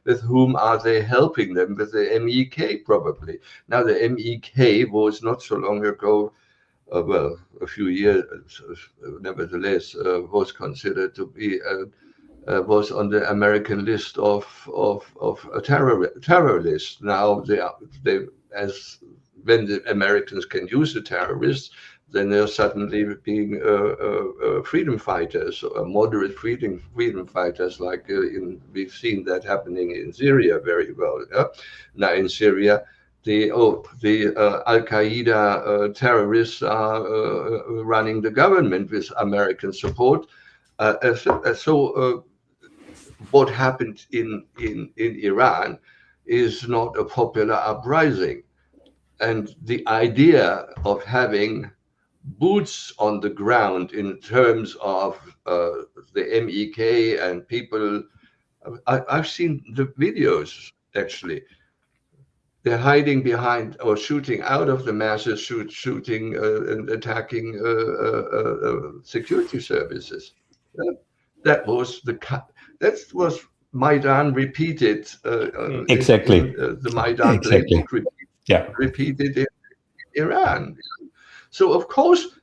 With whom are they helping them? With the MEK, probably. Now, the MEK was not so long ago, well, a few years, nevertheless, was considered to be was on the American list of a terror list. Now they as when the Americans can use the terrorists, then they're suddenly being freedom fighters, moderate freedom fighters. Like we've seen that happening in Syria very well. Now in Syria, the Al Qaeda terrorists are running the government with American support. So what happened in Iran is not a popular uprising. And the idea of having boots on the ground in terms of the MEK and people, I've seen the videos actually. They're hiding behind or shooting out of the masses, shooting and attacking security services. That was Maidan repeated. Exactly. The Maidan playbook repeated in Iran. So of course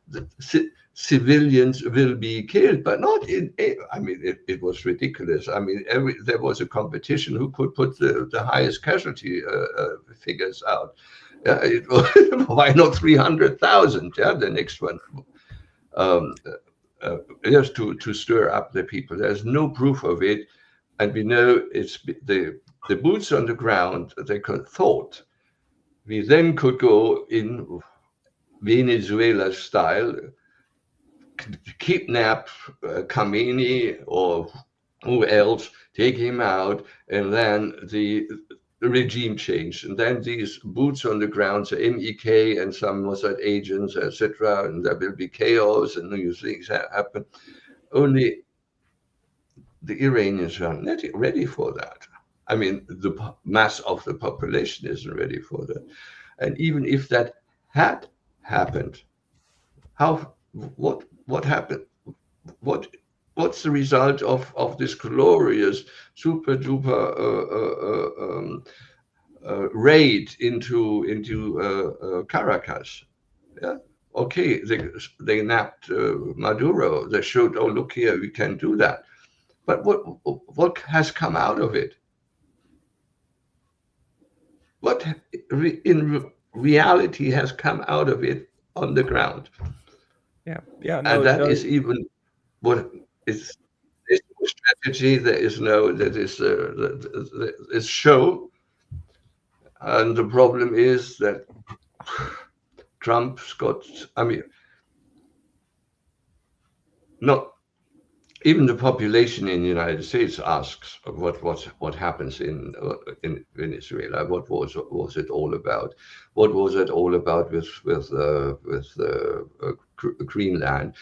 civilians will be killed, but not in. I mean, it was ridiculous. I mean, there was a competition who could put the highest casualty figures out. Why not 300,000? Yeah, the next one. Just to stir up the people. There's no proof of it, and we know it's the boots on the ground. They thought we then could go in Venezuela style, kidnap Khamenei or who else, take him out, and then the regime change, and then these boots on the ground, the MEK and some Mossad agents, etc., and there will be chaos and new things happen. Only the Iranians are not ready for that. I mean, the mass of the population isn't ready for that. And even if that had happened, what happened? What's the result of this glorious super duper raid into Caracas? Yeah, okay, they nabbed Maduro. They showed, oh, look here, we can do that. But what has come out of it? What in reality has come out of it on the ground? Yeah, and that is even what is no strategy. There is no it's show, and the problem is that Trump's got. I mean, not even the population in the United States asks what happens in Venezuela. What was it all about? What was it all about with Greenland?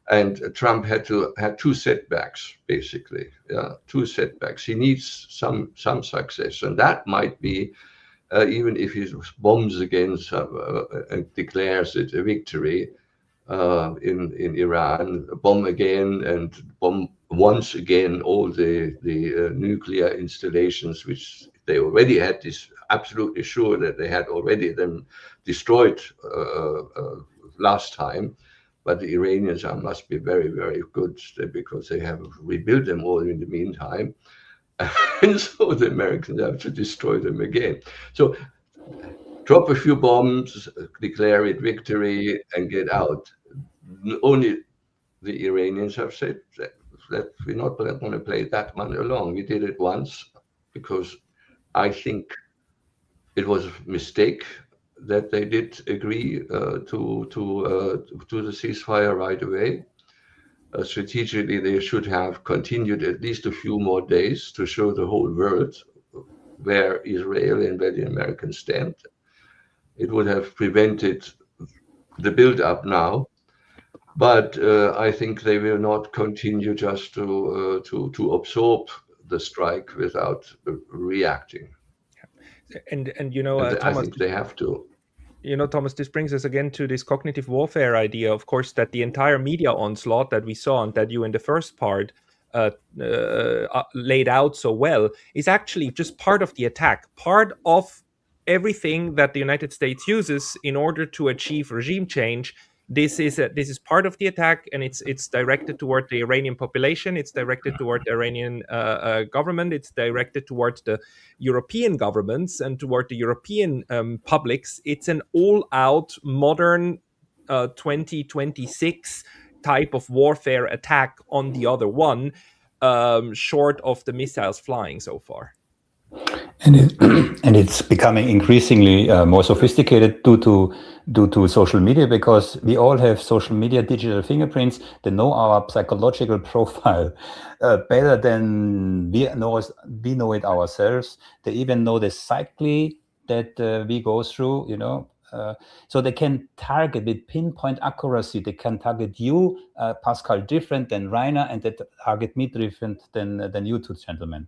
And Trump had two setbacks, basically. Yeah, two setbacks. He needs some success, and that might be even if he bombs against and declares it a victory. In Iran, bomb again and bomb once again all the nuclear installations, which they already had this absolutely sure that they had already them destroyed last time. But the Iranians must be very, very good because they have rebuilt them all in the meantime. And so the Americans have to destroy them again. So drop a few bombs, declare it victory, and get out. Only the Iranians have said that we're not going to play that one along. We did it once because I think it was a mistake that they did agree to the ceasefire right away. Strategically, they should have continued at least a few more days to show the whole world where Israel and where the Americans stand. It would have prevented the build-up now. But I think they will not continue just to absorb the strike without reacting. And And I Thomas, think they have to. Thomas, this brings us again to this cognitive warfare idea, of course, that the entire media onslaught that we saw and that you in the first part laid out so well is actually just part of the attack, part of everything that the United States uses in order to achieve regime change. This is part of the attack, and it's directed toward the Iranian population. It's directed toward the Iranian government. It's directed towards the European governments and toward the European publics. It's an all-out modern 2026 type of warfare attack on the other one, short of the missiles flying so far. And and it's becoming increasingly more sophisticated due to social media, because we all have social media digital fingerprints. They know our psychological profile better than we know it ourselves. They even know the cycle that we go through, so they can target with pinpoint accuracy. They can target you, Pascal, different than Reiner, and they target me different than you two gentlemen.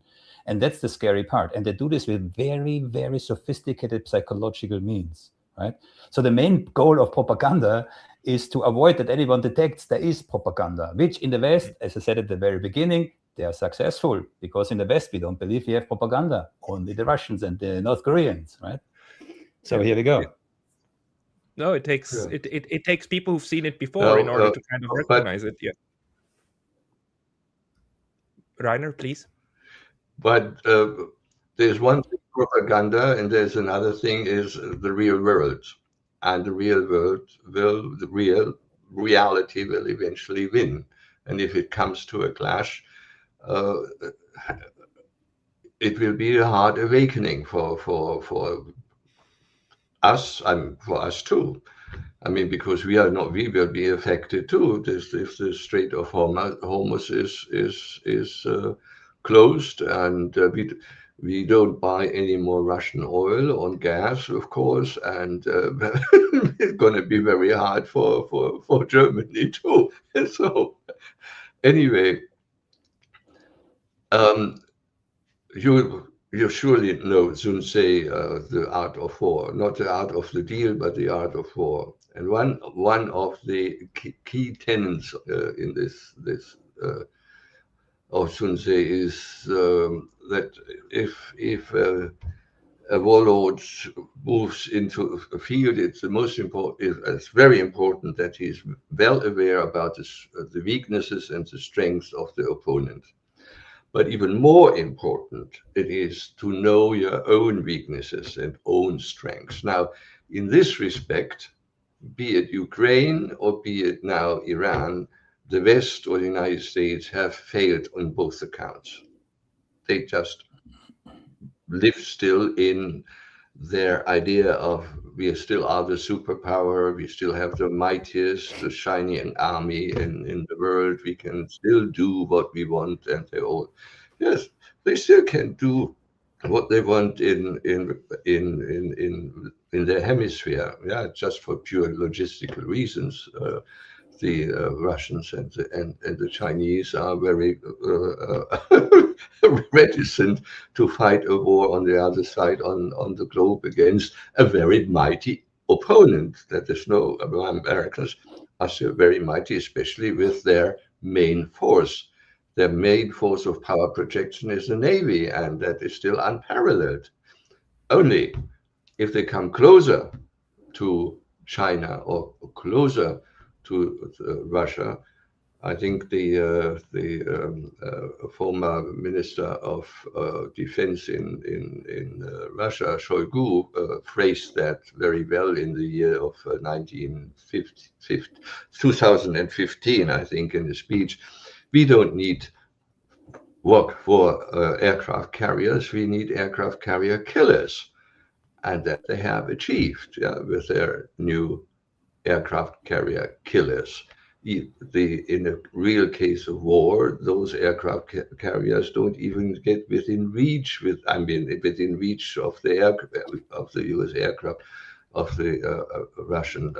And that's the scary part. And they do this with very, very sophisticated psychological means, right? So the main goal of propaganda is to avoid that anyone detects there is propaganda, which in the West, as I said at the very beginning, they are successful, because in the West, we don't believe we have propaganda, only the Russians and the North Koreans, right? So here we go. No, it takes it takes people who've seen it before in order to kind of recognize it. Yeah. Reiner, please. But there's one thing, propaganda, and there's another thing is the real world. And the real world the real reality will eventually win. And if it comes to a clash, it will be a hard awakening for us, and for us too. I mean, because we will be affected too. If the Strait of Hormuz is closed, and we don't buy any more Russian oil or gas, of course, and it's going to be very hard for Germany too. So anyway, you surely know Sun Tzu, the art of war, not the art of the deal, but the art of war. And one of the key tenets in this of Sun Tzu is that if a warlord moves into a field, it's very important that he's well aware about the weaknesses and the strengths of the opponent. But even more important, it is to know your own weaknesses and own strengths. Now, in this respect, be it Ukraine or be it now Iran, the West or the United States have failed on both accounts. They just live still in their idea of we still are the superpower, we still have the mightiest, the shining army in the world, we can still do what we want, and they still can do what they want in their hemisphere, just for pure logistical reasons. The Russians and the Chinese are very reticent to fight a war on the other side on the globe against a very mighty opponent. That is no Americans are still very mighty, especially with their main force. Their main force of power projection is the Navy, and that is still unparalleled. Only if they come closer to China or closer to Russia. I think the former Minister of Defense in Russia, Shoigu, phrased that very well in the year of 2015, I think, in the speech. We don't need work for aircraft carriers. We need aircraft carrier killers, and that they have achieved with their new aircraft carrier killers. In a real case of war, those aircraft carriers don't even get within reach of the US aircraft of the Russian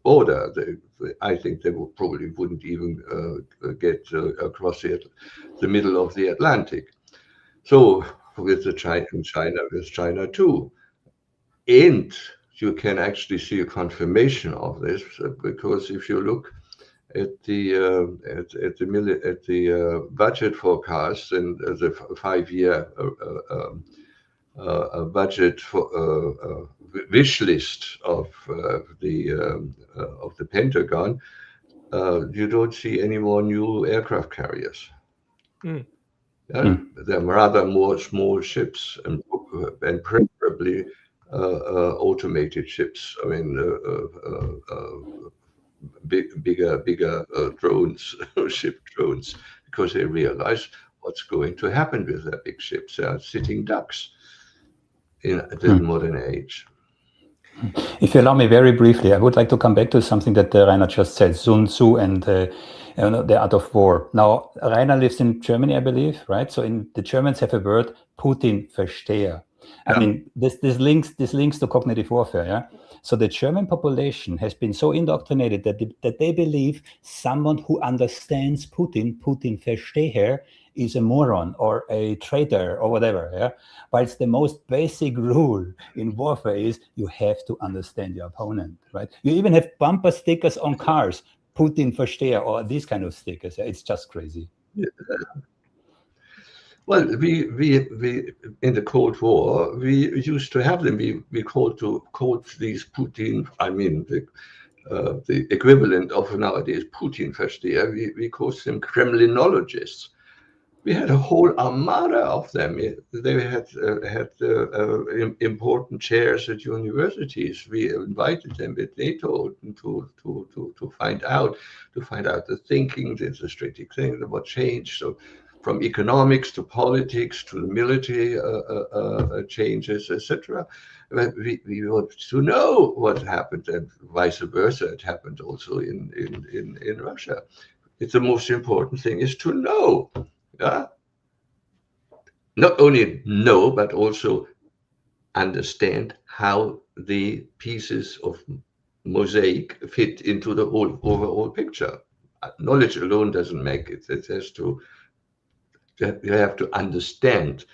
border. I think they probably wouldn't even get across the middle of the Atlantic. So with China too, and you can actually see a confirmation of this because if you look at the budget forecast and the 5-year budget for wish list of the Pentagon, you don't see any more new aircraft carriers. They're rather more small ships and preferably automated ships. I mean, bigger drones, ship drones, because they realize what's going to happen with their big ships. They are sitting ducks in the modern age. If you allow me very briefly, I would like to come back to something that Reiner just said, Sun Tzu and the art of war. Now, Reiner lives in Germany, I believe, right? So the Germans have a word, Putin-Versteher. I mean, this links to cognitive warfare, yeah? So the German population has been so indoctrinated that they believe someone who understands Putin-Versteher, is a moron or a traitor or whatever, yeah? Whilst the most basic rule in warfare is you have to understand your opponent, right? You even have bumper stickers on cars, Putin-Versteher, or these kind of stickers. Yeah? It's just crazy. Yeah. Well, we in the Cold War, we used to have them. We called these Putin. I mean, the equivalent of nowadays Putin-Versteher. We called them Kremlinologists. We had a whole armada of them. They had important chairs at universities. We invited them at NATO to find out the thinking, the strategic thing, what changed. So, from economics to politics to the military changes, etc. We want to know what happened, and vice versa. It happened also in Russia. It's the most important thing is to know. Yeah? Not only know, but also understand how the pieces of mosaic fit into the whole overall picture. Knowledge alone doesn't make it. It has to. You have to understand.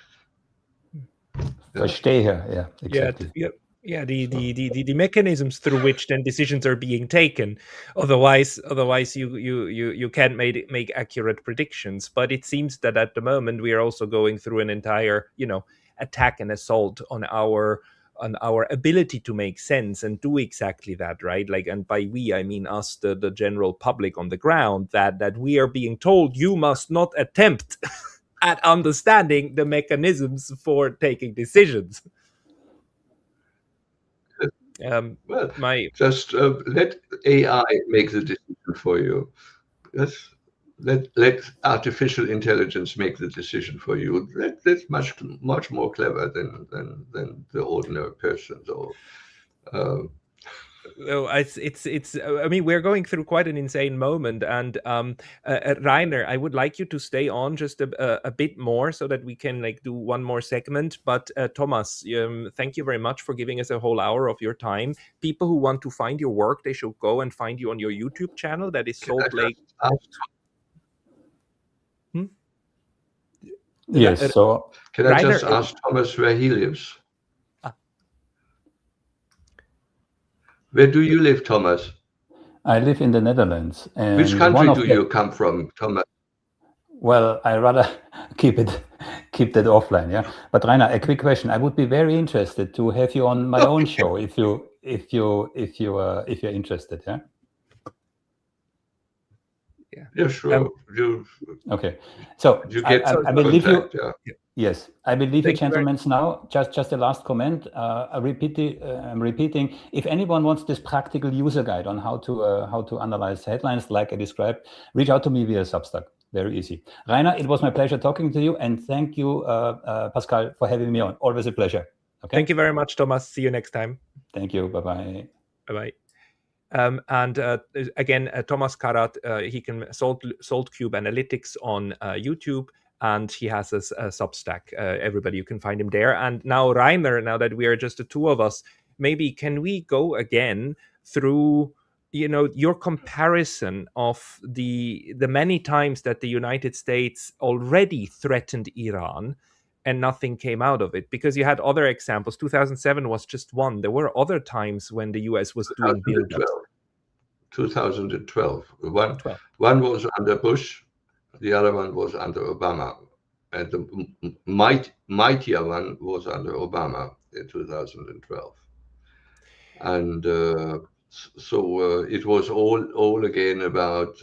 Verstehe, yeah, exactly. Yeah, the mechanisms through which then decisions are being taken. Otherwise you can't make accurate predictions. But it seems that at the moment we are also going through an entire, attack and assault on our ability to make sense and do exactly that, right? Like, and by we I mean us, the general public on the ground, that we are being told you must not attempt at understanding the mechanisms for taking decisions. Just let AI make the decision for you. Let artificial intelligence make the decision for you. That's much more clever than the ordinary person. So. It's I mean, we're going through quite an insane moment, and Reiner, I would like you to stay on just a bit more so that we can do one more segment. But Thomas, thank you very much for giving us a whole hour of your time. People who want to find your work, they should go and find you on your YouTube channel. That is Salt Lake. Yes. So can I just ask Thomas where he lives? Where do you live, Thomas? I live in the Netherlands. And which country do you come from, Thomas? Well, I rather keep that offline, yeah. But Reiner, a quick question. I would be very interested to have you on my own show if you're interested, yeah. Yeah, sure. Okay. So I will leave you. Yeah. Yes, I will leave you, gentlemen. Now, just a last comment. I'm repeating. If anyone wants this practical user guide on how to analyze headlines like I described, reach out to me via Substack. Very easy. Reiner, it was my pleasure talking to you, and thank you, Pascal, for having me on. Always a pleasure. Okay. Thank you very much, Thomas. See you next time. Thank you. Bye bye. Bye bye. And again, Thomas Karat, he can Salt Cube Analytics on YouTube. And he has a Substack. Everybody, you can find him there. And now, Reiner, now that we are just the two of us, maybe can we go again through your comparison of the many times that the United States already threatened Iran and nothing came out of it, because you had other examples. 2007 was just one. There were other times when the US was doing build-ups. 2012. One was under Bush, the other one was under Obama, and the mightier one was under Obama in 2012. And so it was all again about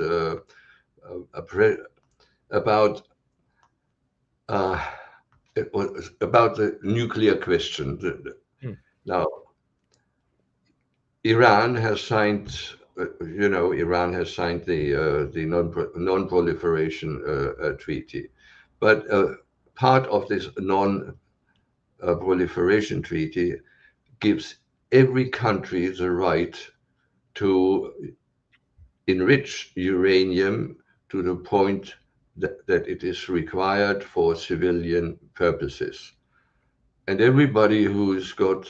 it was about the nuclear question. Now, Iran has signed. Iran has signed the non-proliferation treaty, but part of this non-proliferation treaty gives every country the right to enrich uranium to the point that it is required for civilian purposes. And everybody who's got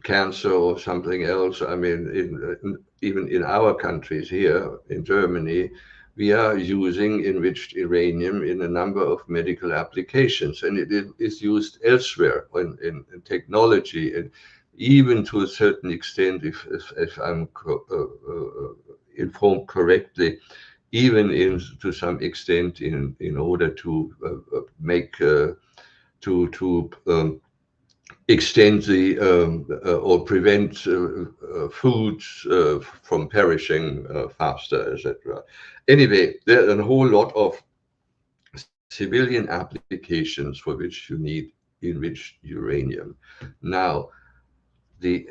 cancer or something else, I mean, even in our countries here in Germany, we are using enriched uranium in a number of medical applications, and it is used elsewhere in technology, and even to a certain extent, if I'm informed correctly, even to some extent in order to make extend the or prevent foods from perishing faster, etc. Anyway, there are a whole lot of civilian applications for which you need enriched uranium. Now, the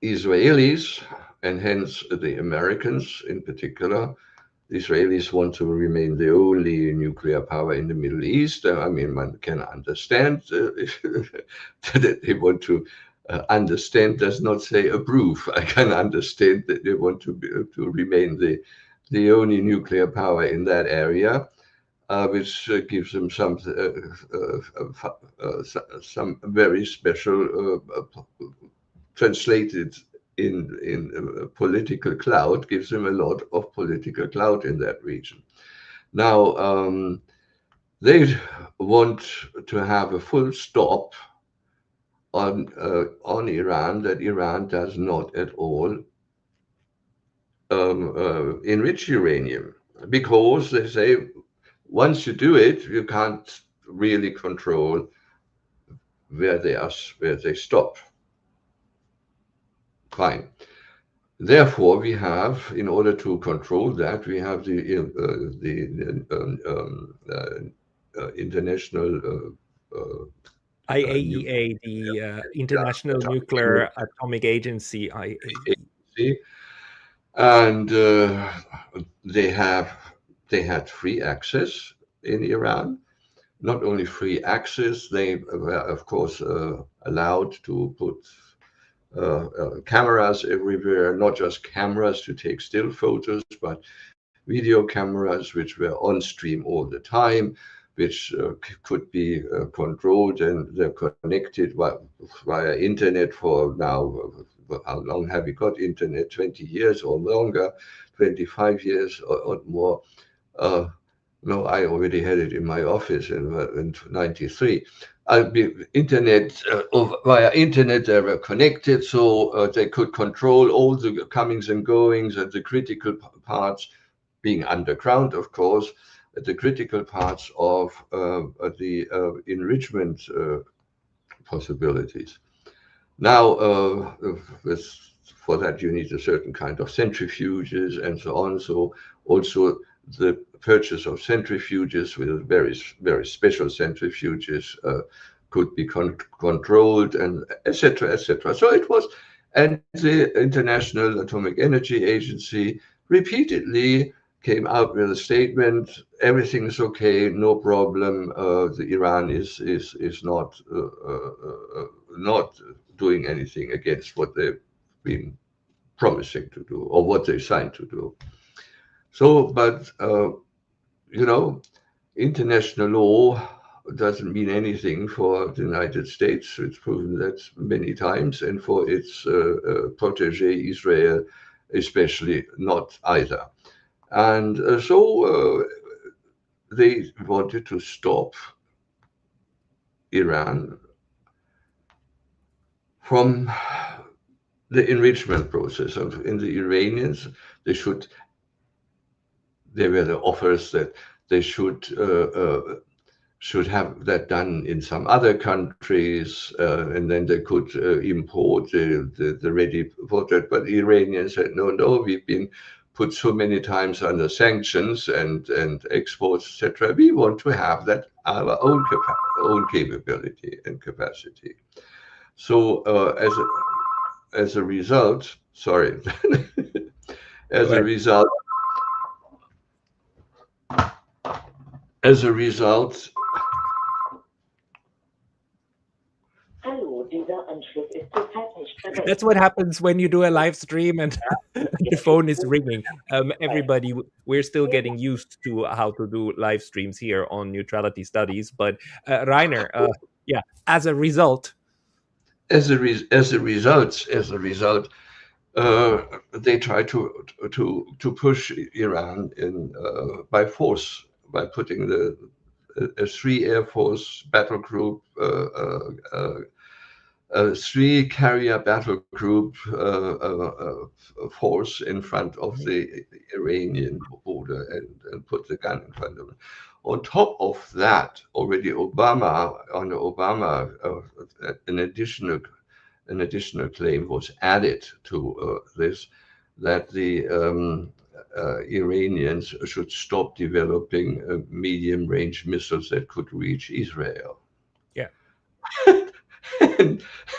Israelis, and hence the Americans in particular, the Israelis want to remain the only nuclear power in the Middle East. I mean, one can understand that they want to understand does not say approve. I can understand that they want to remain the only nuclear power in that area, which gives them some very special translated in political clout, gives them a lot of political clout in that region. Now, they want to have a full stop on Iran, that Iran does not at all enrich uranium, because they say once you do it, you can't really control where they stop. Fine. Therefore, we have, in order to control that, we have the international IAEA, the International Nuclear Atomic Agency, IAEA. And they had free access in Iran. Not only free access, they were, of course, allowed to put cameras everywhere, not just cameras to take still photos, but video cameras which were on stream all the time, which could be controlled, and they're connected via internet for now. How long have we got internet? 20 years or longer, 25 years or more. No, I already had it in my office in 93. Internet, via internet, they were connected, so they could control all the comings and goings at the critical parts, being underground, of course, at the critical parts of the enrichment possibilities. Now, for that, you need a certain kind of centrifuges and so on. So also the purchase of centrifuges with very, very special centrifuges could be controlled, and etc., etc. So it was, and the International Atomic Energy Agency repeatedly came out with a statement: everything is okay, no problem. The Iran is not doing anything against what they've been promising to do or what they signed to do. So, but international law doesn't mean anything for the United States. It's proven that many times, and for its protege Israel, especially not either. And so they wanted to stop Iran from the enrichment process. In the Iranians, there were the offers that they should have that done in some other countries, and then they could import the ready product. But the Iranians said, no, we've been put so many times under sanctions and exports, etc. We want to have that our own capability and capacity. So as a result, sorry, as a result, That's what happens when you do a live stream and the phone is ringing. Everybody, we're still getting used to how to do live streams here on Neutrality Studies. But Reiner, yeah, as a result, they try to push Iran in by force, by putting a 3 Air Force battle group, a 3 carrier battle group force in front of the Iranian border and put the gun in front of it. On top of that, already under Obama, an additional claim was added to this, that the Iranians should stop developing medium-range missiles that could reach Israel. Yeah.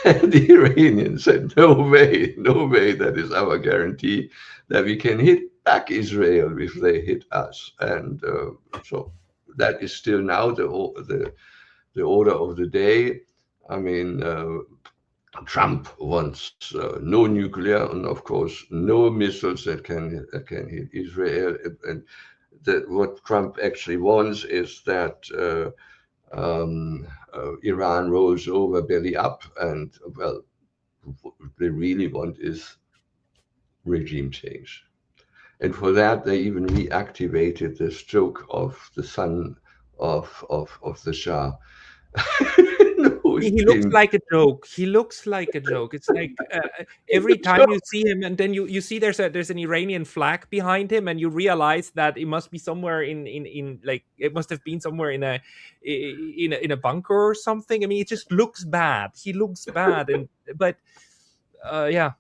And the Iranians said, no way, that is our guarantee that we can hit back Israel if they hit us. And so that is still now the order of the day. I mean, Trump wants no nuclear, and of course no missiles that can hit Israel. And what Trump actually wants is that Iran rolls over belly up, and well, what they really want is regime change. And for that, they even reactivated the stroke of the son of the Shah. He looks like a joke. It's like every time you see him, and then you see there's an Iranian flag behind him, and you realize that it must be somewhere in like, it must have been somewhere in a bunker or something. I mean, it just looks bad. He looks bad, but yeah.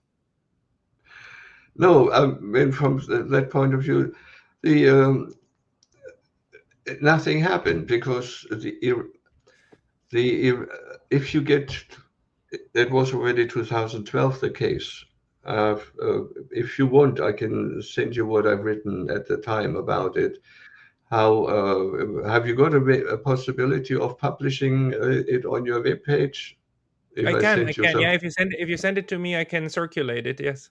No, and from that point of view, nothing happened, because if you get, that was already 2012 the case. If you want, I can send you what I've written at the time about it. How have you got a possibility of publishing it on your webpage? I can. Yeah, if you send it to me, I can circulate it. Yes.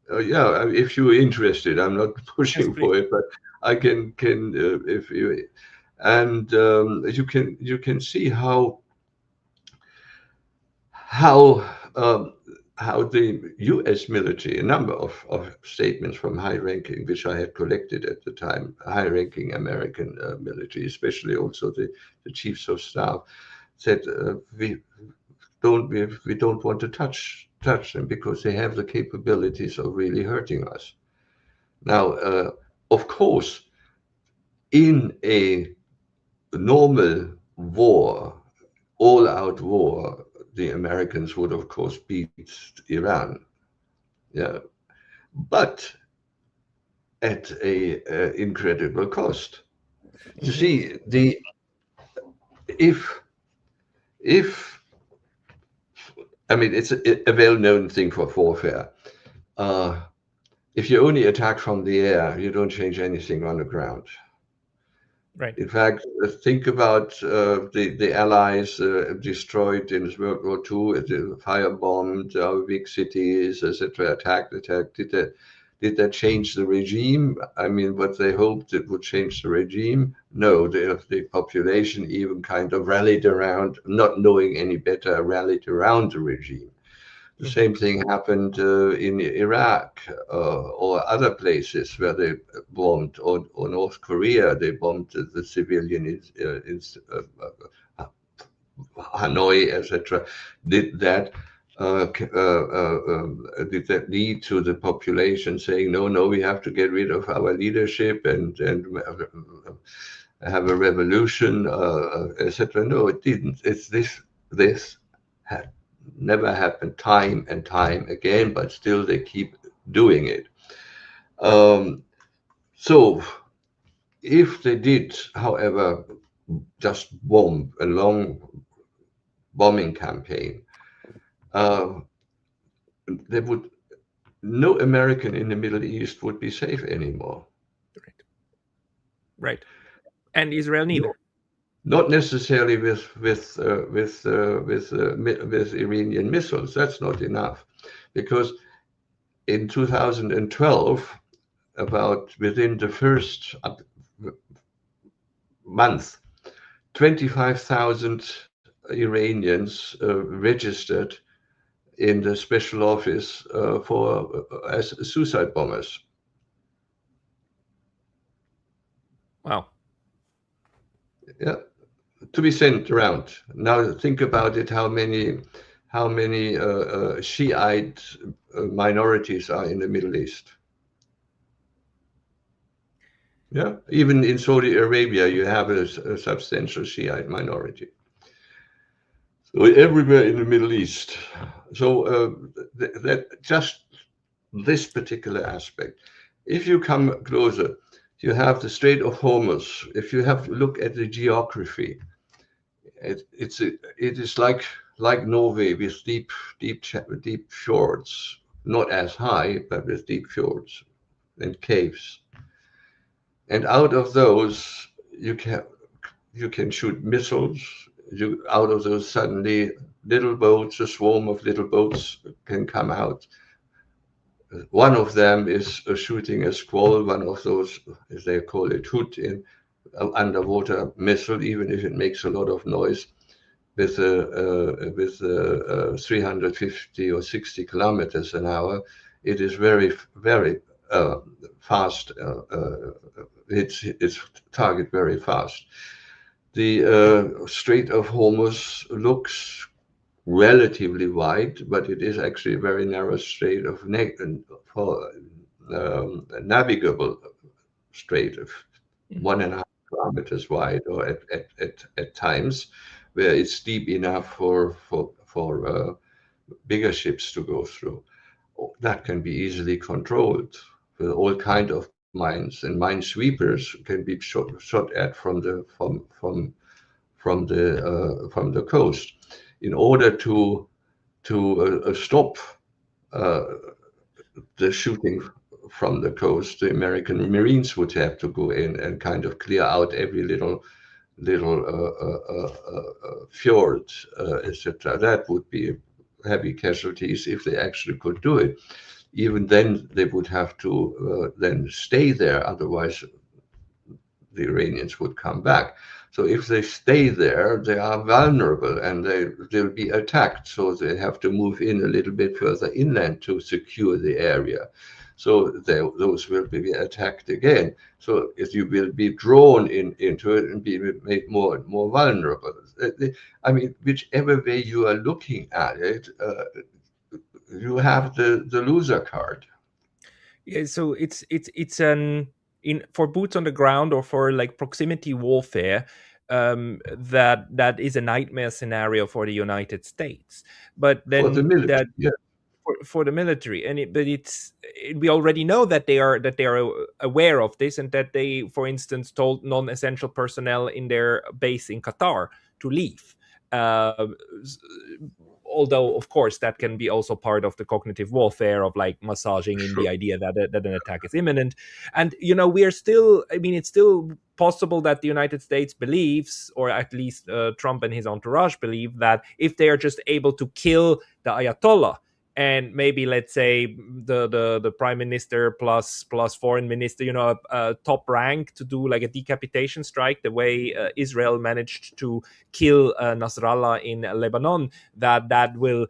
Yeah, if you're interested, I'm not pushing Yes, for it, but I can if you, and you can see how the U.S. military, a number of statements from high-ranking, which I had collected at the time, high-ranking American military, especially also the chiefs of staff, said we don't want to touch them because they have the capabilities of really hurting us. Now, of course, in a normal war, all-out war, the Americans would, of course, beat Iran. Yeah, but at a incredible cost. You see, if I mean, it's a well-known thing for warfare. If you only attack from the air, you don't change anything on the ground. Right. In fact, think about the Allies destroyed in World War II, firebombed our big cities, etc., attacked. Did that change the regime? I mean, what they hoped it would change the regime? No, the population even kind of rallied around, not knowing any better, rallied around the regime. The same thing happened in Iraq or other places where they bombed, or North Korea, they bombed the civilian Hanoi, etc. Did that did that lead to the population saying, no, we have to get rid of our leadership and have a revolution, etc.? No, it didn't. It's this had never happened time and time again, but still they keep doing it. So if they did, however, just bomb a long bombing campaign, there would no American in the Middle East would be safe anymore. Right. And Israel neither. Not necessarily with Iranian missiles. That's not enough, because in 2012, about within the first month, 25,000 Iranians registered in the special office as suicide bombers. Wow. Yeah, to be sent around. Now think about it: how many Shiite minorities are in the Middle East? Yeah, even in Saudi Arabia, you have a substantial Shiite minority. So everywhere in the Middle East. So that just this particular aspect. If you come closer, you have the Strait of Hormuz. If you have to look at the geography, it is like Norway with deep fjords, not as high, but with deep fjords and caves. And out of those, you can shoot missiles. Out of those, suddenly little boats, a swarm of little boats can come out. One of them is shooting a squall, one of those, as they call it, hoot, in underwater missile, even if it makes a lot of noise, with 350 or 60 kilometers an hour. It is very, very fast. It's target very fast. The Strait of Hormuz looks relatively wide, but it is actually a very narrow strait of navigable strait of 1.5 kilometers wide, or at times, where it's deep enough for bigger ships to go through. That can be easily controlled with all kind of mines, and minesweepers can be shot at from the coast. In order to stop the shooting from the coast, the American Marines would have to go in and kind of clear out every little fjord, etc. That would be heavy casualties if they actually could do it. Even then, they would have to then stay there, otherwise the Iranians would come back. So if they stay there, they are vulnerable and they'll be attacked. So they have to move in a little bit further inland to secure the area. So those will be attacked again. So you will be drawn into it and be made more and more vulnerable. I mean, whichever way you are looking at it, you have the loser card. Yeah, so it's for boots on the ground, or for like proximity warfare, that is a nightmare scenario for the United States. But then for the military, for the military, we already know that they are aware of this, and that they, for instance, told non-essential personnel in their base in Qatar to leave. Although, of course, that can be also part of the cognitive warfare of like massaging in the idea that an attack is imminent. And, we are still, it's still possible that the United States believes, or at least Trump and his entourage believe, that if they are just able to kill the Ayatollah and maybe, let's say, the prime minister plus foreign minister, a top rank, to do like a decapitation strike, the way Israel managed to kill Nasrallah in Lebanon, that will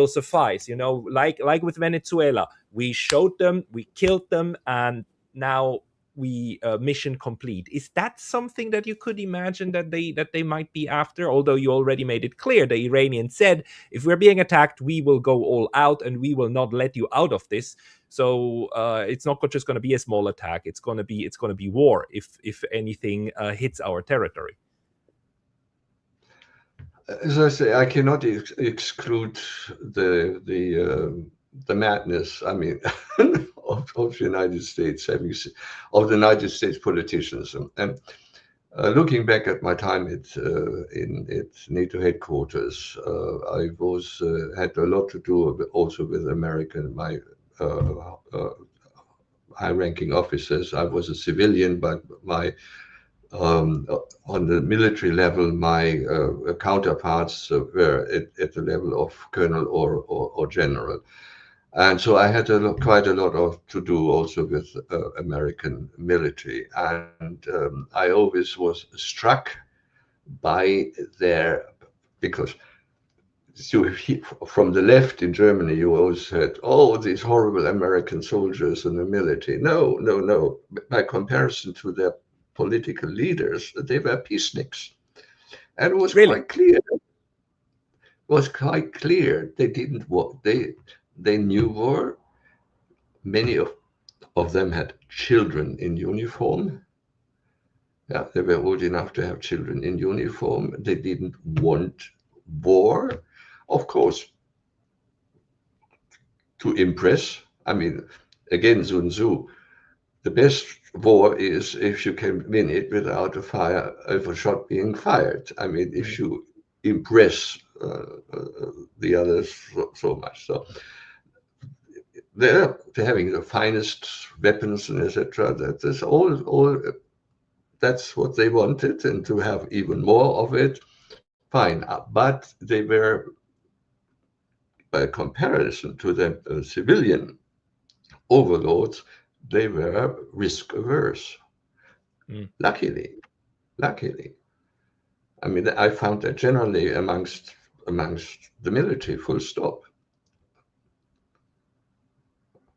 suffice. Like with Venezuela, we showed them, we killed them, and now we mission complete. Is that something that you could imagine that they might be after? Although you already made it clear, the Iranians said, if we're being attacked, we will go all out and we will not let you out of this. So it's not just going to be a small attack. It's going to be war if anything hits our territory. As I say, I cannot exclude the madness. I mean, of the United States, of the United States politicians, and looking back at my time at NATO headquarters, I had a lot to do also with my high-ranking officers. I was a civilian, but on the military level, my counterparts were at the level of colonel or general. And so I had quite a lot to do also with American military. And I always was struck by because from the left in Germany, you always said, oh, these horrible American soldiers in the military. No. By comparison to their political leaders, they were peaceniks. And it was quite clear. They didn't war. They knew war. Many of them had children in uniform. Yeah, they were old enough to have children in uniform. They didn't want war, of course, to impress. I mean, again, Sun Tzu, the best war is if you can win it without a shot being fired. I mean, if you impress the others so much. So they're having the finest weapons and etc. That is all. That's what they wanted, and to have even more of it, fine. But they were, by comparison to the civilian overlords, they were risk averse. Luckily. I mean, I found that generally amongst the military, full stop.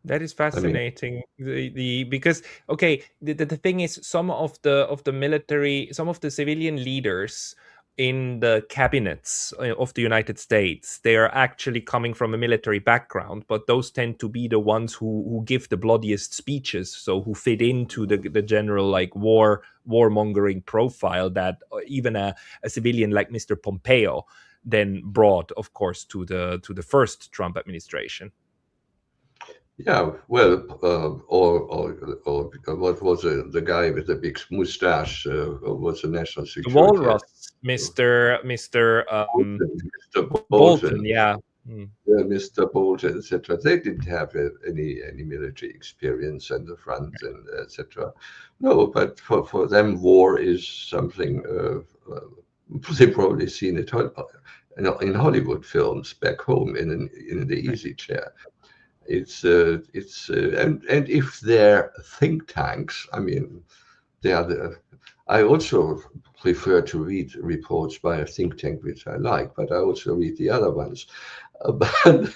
That is fascinating. Because the thing is, some of the military, some of the civilian leaders in the cabinets of the United States, they are actually coming from a military background, but those tend to be the ones who give the bloodiest speeches, so who fit into the general like warmongering profile that even a civilian like Mr. Pompeo then brought, of course, to the first Trump administration. Yeah, well, or what was the guy with the big mustache? Was the national security? The walrus, Mr. Bolton, yeah. Mr. Bolton, etc. They didn't have any military experience in the front, and etc. No, but for them, war is something they've probably seen it in Hollywood films back home in the easy chair. And if they're think tanks, I mean, I also prefer to read reports by a think tank, which I like, but I also read the other ones. But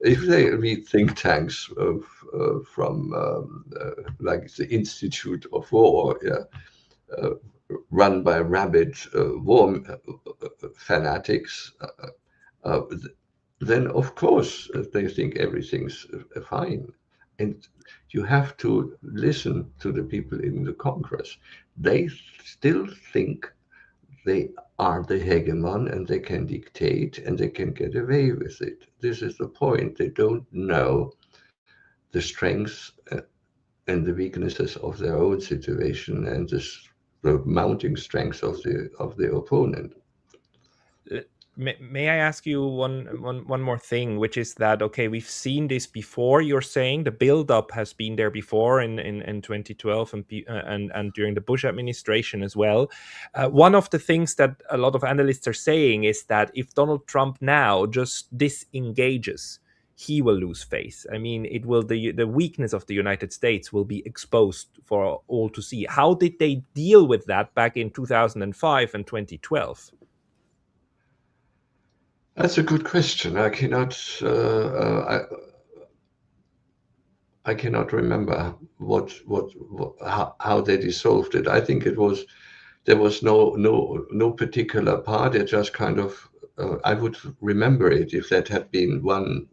if they read think tanks from like the Institute of War, run by rabid war fanatics, then of course they think everything's fine. And you have to listen to the people in the Congress. They still think they are the hegemon and they can dictate and they can get away with it. This is the point. They don't know the strengths and the weaknesses of their own situation and the mounting strengths of the opponent. May I ask you one more thing, which is that, okay, we've seen this before. You're saying the buildup has been there before in 2012 and during the Bush administration as well. One of the things that a lot of analysts are saying is that if Donald Trump now just disengages, he will lose face. I mean, it will the weakness of the United States will be exposed for all to see. How did they deal with that back in 2005 and 2012? That's a good question. I cannot remember how they dissolved it. I think there was no particular part. It just kind of I would remember it if that had been one.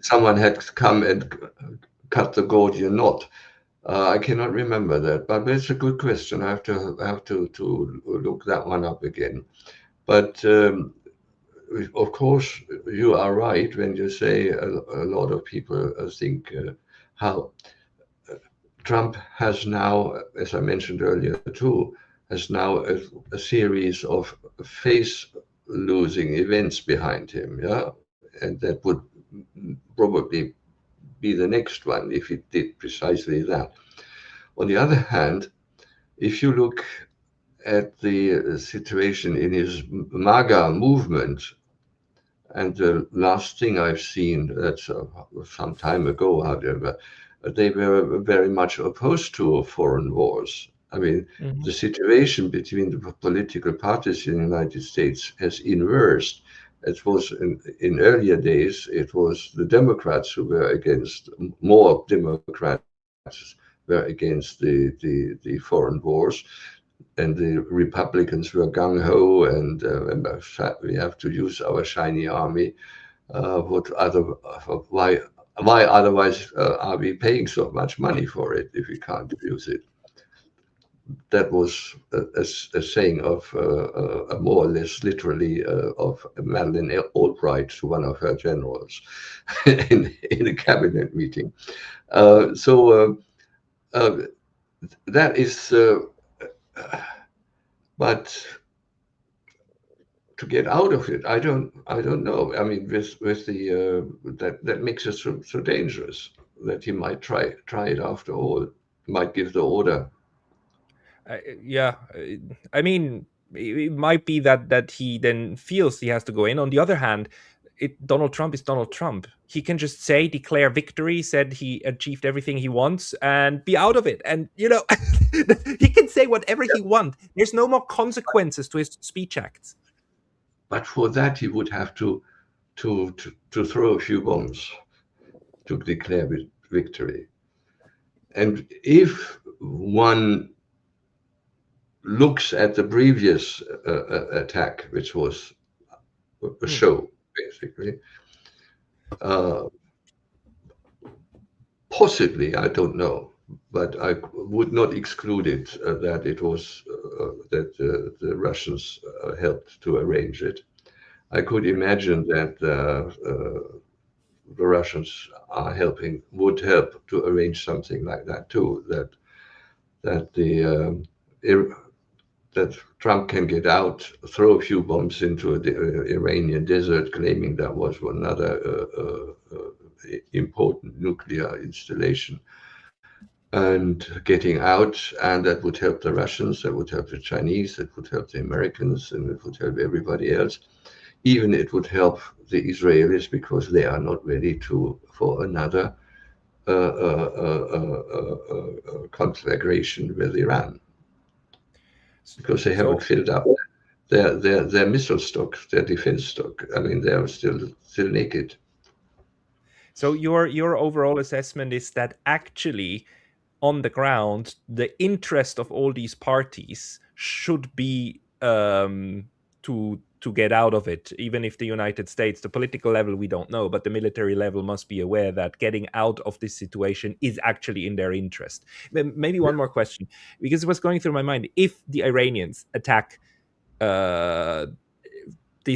Someone had come and cut the Gordian knot. I cannot remember that, but it's a good question. I have to look that one up again. But of course, you are right when you say a lot of people think how Trump has now, as I mentioned earlier too, has now a series of face-losing events behind him, yeah, and that would probably be the next one if it did precisely that. On the other hand, if you look at the situation in his MAGA movement, and the last thing I've seen, that's some time ago, however, they were very much opposed to foreign wars. I mean, the situation between the political parties in the United States has inversed. It was in earlier days, it was the Democrats who were against, more Democrats were against the foreign wars, and the Republicans were gung-ho, and we have to use our shiny army. Why otherwise are we paying so much money for it if we can't use it? That was a saying of more or less literally of Madeleine Albright to one of her generals in a cabinet meeting. That is, but to get out of it, I don't know. I mean, with the that makes it so dangerous that he might try it after all. Might give the order. Yeah, I mean, it might be that he then feels he has to go in. On the other hand, Donald Trump is Donald Trump. He can just declare victory, said he achieved everything he wants, and be out of it. And he can say whatever he wants. There's no more consequences to his speech acts. But for that, he would have to throw a few bombs to declare victory. And if one looks at the previous attack, which was a show, basically, possibly, I don't know, but I would not exclude it that it was that the Russians helped to arrange it. I could imagine that the Russians would help to arrange something like that too. That Trump can get out, throw a few bombs into the Iranian desert, claiming that was another important nuclear installation, and getting out, and that would help the Russians, that would help the Chinese, that would help the Americans, and it would help everybody else. Even it would help the Israelis because they are not ready for another conflagration with Iran, because they haven't filled up their missile stock, their defense stock. I mean, they are still naked. So your overall assessment is that actually, on the ground, the interest of all these parties should be to get out of it, even if the United States, the political level, we don't know, but the military level must be aware that getting out of this situation is actually in their interest. Maybe one more question, because it was going through my mind. If the Iranians attack this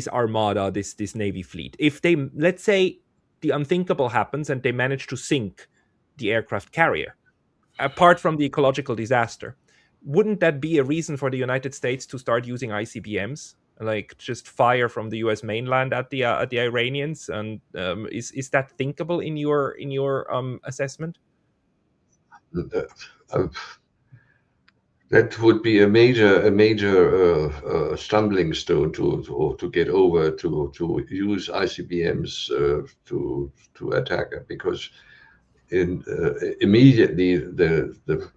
armada, this navy fleet, if they, let's say, the unthinkable happens and they manage to sink the aircraft carrier, apart from the ecological disaster, wouldn't that be a reason for the United States to start using ICBMs, like just fire from the U.S. mainland at the Iranians? And is that thinkable in your assessment? that would be a major stumbling stone to get over to use ICBMs to attack it, because immediately the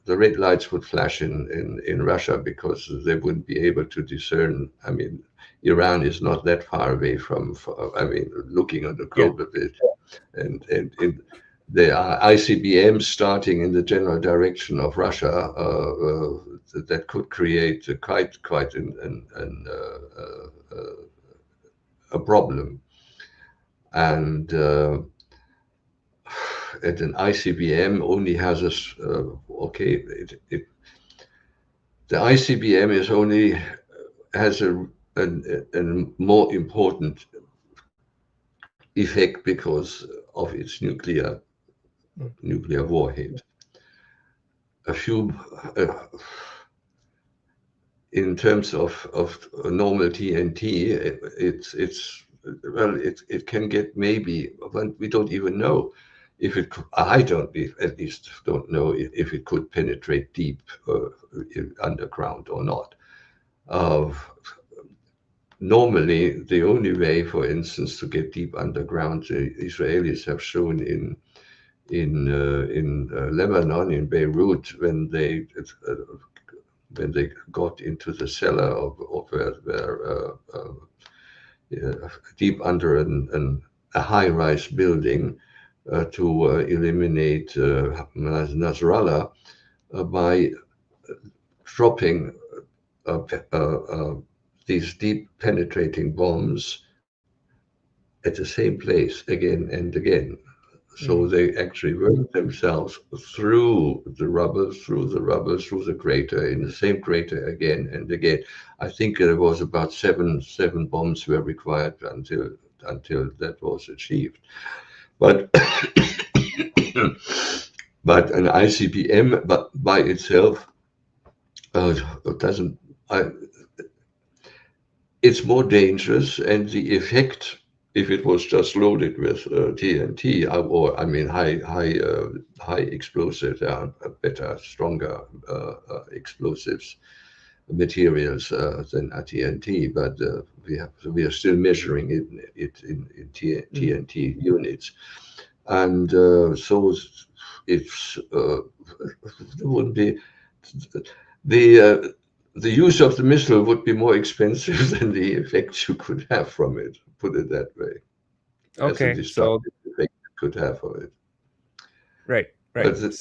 red lights would flash in Russia, because they wouldn't be able to discern. I mean, Iran is not that far away from I mean, looking on the globe a bit, and there are ICBMs starting in the general direction of Russia that could create quite a problem. And an ICBM only has a the ICBM is only has a more important effect because of its nuclear warhead. A few in terms of normal TNT, it can get maybe, but we don't even know if it could. I don't at least don't know if it could penetrate deep underground or not. Normally, the only way, for instance, to get deep underground, the Israelis have shown in Lebanon, in Beirut, when they got into the cellar of where deep under a high-rise building to eliminate Nasrallah by dropping these deep penetrating bombs at the same place again and again. So they actually worked themselves through the rubble, through the crater, in the same crater again and again. I think there was about seven bombs were required until that was achieved. But but an ICBM, but by itself, doesn't. It's more dangerous, and the effect, if it was just loaded with TNT, or I mean high explosives, better, stronger explosives materials than TNT, but we are still measuring it in TNT units, and so it's there would be the use of the missile would be more expensive than the effects you could have from it, put it that way. Okay, as a destructive effect you could have of it. Right. But the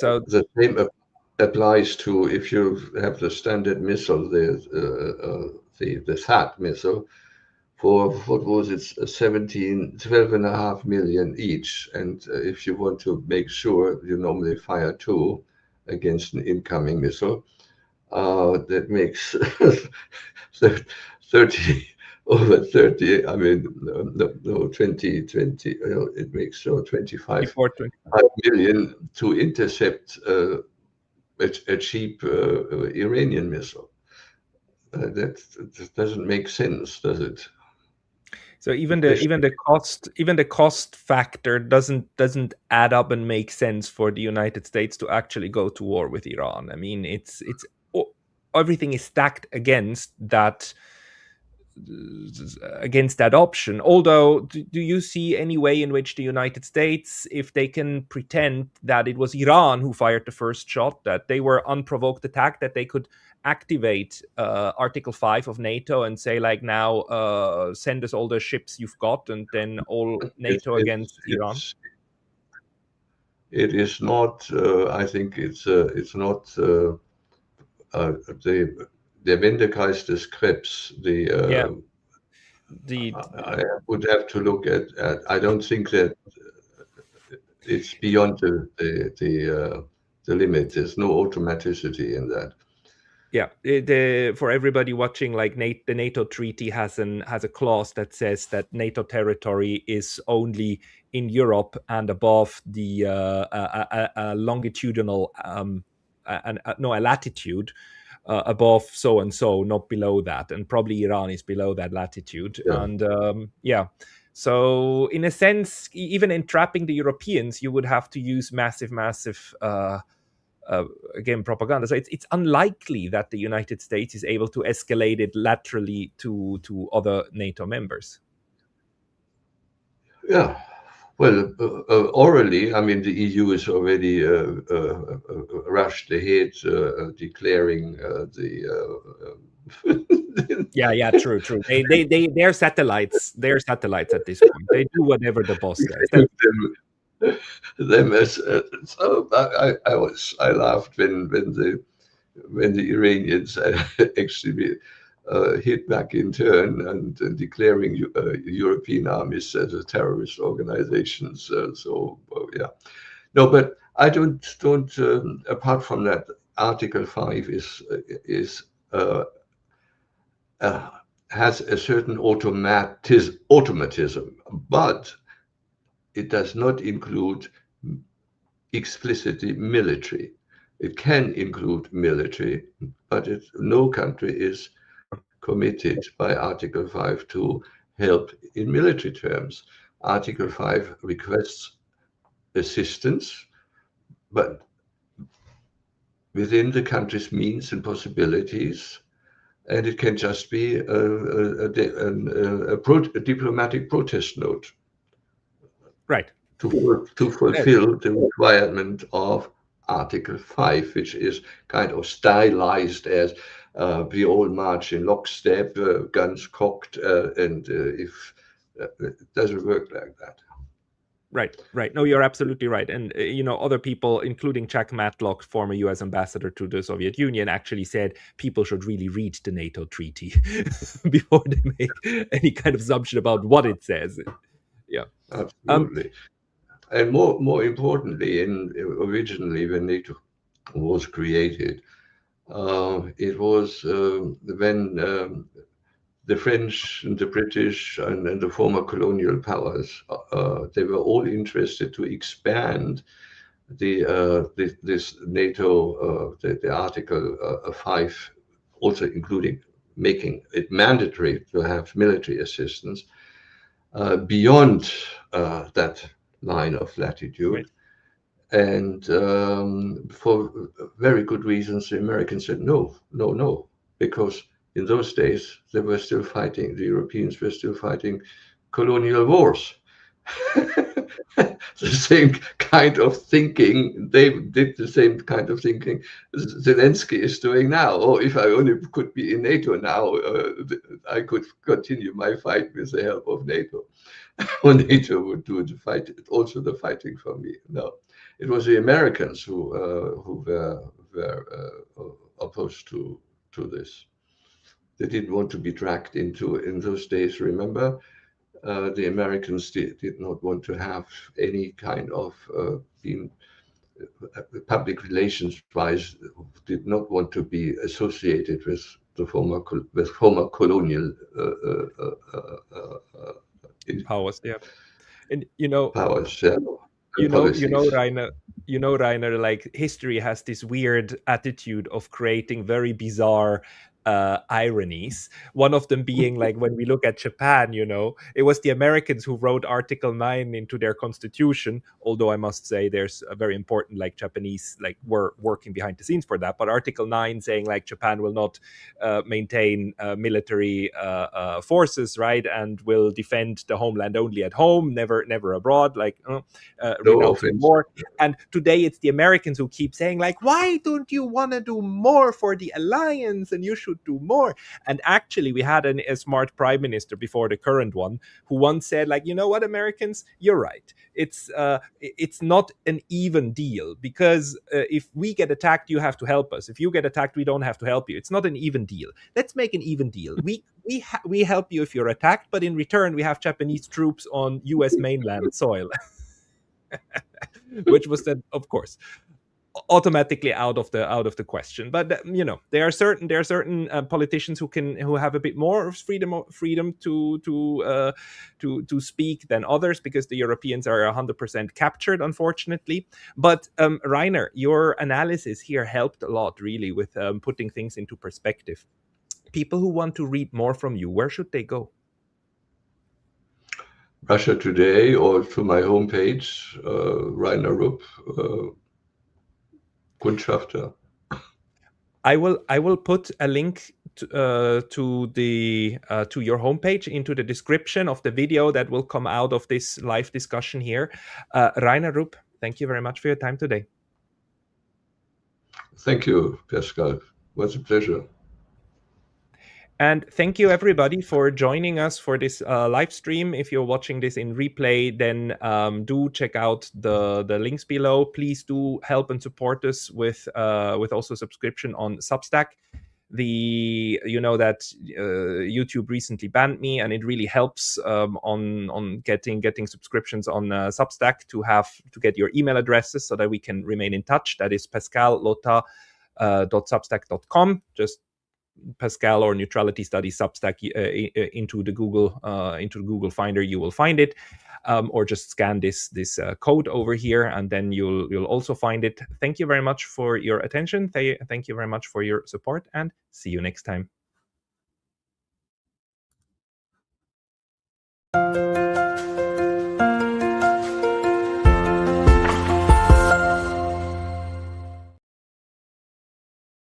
same applies to if you have the standard missile, the THAAD missile, for what was it, 12.5 million each. And if you want to make sure, you normally fire two against an incoming missile. That makes 30 over 30. I mean, no 20. It makes 25 million to intercept a cheap Iranian missile. That doesn't make sense, does it? So even the cost factor doesn't add up and make sense for the United States to actually go to war with Iran. I mean, it's everything is stacked against that option. Although, do you see any way in which the United States, if they can pretend that it was Iran who fired the first shot, that they were unprovoked attack, that they could activate Article 5 of NATO and say, like, now send us all the ships you've got, and then all NATO against Iran? It is not. I think it's not the Wendigkeit des Krebs. I would have to look at. I don't think that it's beyond the limit. There's no automaticity in that. Yeah, for everybody watching, like, the NATO treaty has a clause that says that NATO territory is only in Europe and above the longitudinal a latitude above so and so, not below that, and probably Iran is below that latitude. Yeah. And so in a sense, even entrapping the Europeans, you would have to use massive again, propaganda. So it's unlikely that the United States is able to escalate it laterally to other NATO members. Yeah. Well, orally, I mean, the EU is already rushed ahead, declaring the. Yeah, true. They're satellites. They're satellites at this point. They do whatever the boss says. Them as so I laughed when the Iranians actually hit back in turn and declaring European armies as a terrorist organizations. Yeah, no, but I don't. Apart from that, Article 5 has a certain automatism, but it does not include explicitly military. It can include military, but no country is committed by Article 5 to help in military terms. Article 5 requests assistance, but within the country's means and possibilities, and it can just be a diplomatic protest note. Right. To fulfill the requirement of Article 5, which is kind of stylized as we all march in lockstep, guns cocked, and if it doesn't work like that. Right. No, you're absolutely right. And, other people, including Jack Matlock, former US ambassador to the Soviet Union, actually said people should really read the NATO treaty before they make any kind of assumption about what it says. Yeah. Absolutely. And more importantly, originally when NATO was created, it was when the French and the British and the former colonial powers, they were all interested to expand this NATO, the Article 5, also including making it mandatory to have military assistance beyond that line of latitude. Right. And for very good reasons, the Americans said no, because in those days they were still fighting, the Europeans were still fighting colonial wars. The same kind of thinking, they did the same kind of thinking Zelensky is doing now. Oh, if I only could be in NATO now, I could continue my fight with the help of NATO. Or NATO would do the fight, also the fighting for me. No, it was the Americans who were opposed to this. They didn't want to be dragged into, in those days, remember, the Americans did not want to have any kind of being public relations wise, did not want to be associated with the former colonial powers. Yeah. And powers. Yeah. Reiner, like history has this weird attitude of creating very bizarre ironies. One of them being like when we look at Japan, it was the Americans who wrote Article 9 into their constitution, although I must say there's a very important Japanese were working behind the scenes for that. But Article 9 saying Japan will not maintain military forces, right, and will defend the homeland only at home, never abroad, renouncing war. And today it's the Americans who keep saying why don't you want to do more for the alliance, and you should do more. And actually we had a smart prime minister before the current one who once said you know what, Americans, you're right, it's not an even deal, because if we get attacked you have to help us, if you get attacked we don't have to help you. It's not an even deal. Let's make an even deal. We help you if you're attacked, but in return we have Japanese troops on US mainland soil. Which was then, of course, automatically out of the question. But there are certain politicians who have a bit more freedom to speak than others, because the Europeans are 100% captured, unfortunately. But Reiner, your analysis here helped a lot, really, with putting things into perspective. People who want to read more from you, where should they go? Russia Today, or to my homepage, Reiner Rupp. Kundschafter. I will put a link to your homepage into the description of the video that will come out of this live discussion here. Reiner, Rupp, thank you very much for your time today. Thank you, Pascal. It was a pleasure. And thank you, everybody, for joining us for this live stream. If you're watching this in replay, then do check out the links below. Please do help and support us with also subscription on Substack. You know that YouTube recently banned me, and it really helps on getting subscriptions on Substack to get your email addresses so that we can remain in touch. That is pascallota.substack.com. Just Pascal or neutrality studies Substack into the Google Finder, you will find it, or just scan this code over here, and then you'll also find it. Thank you very much for your attention. Thank you very much for your support, and see you next time.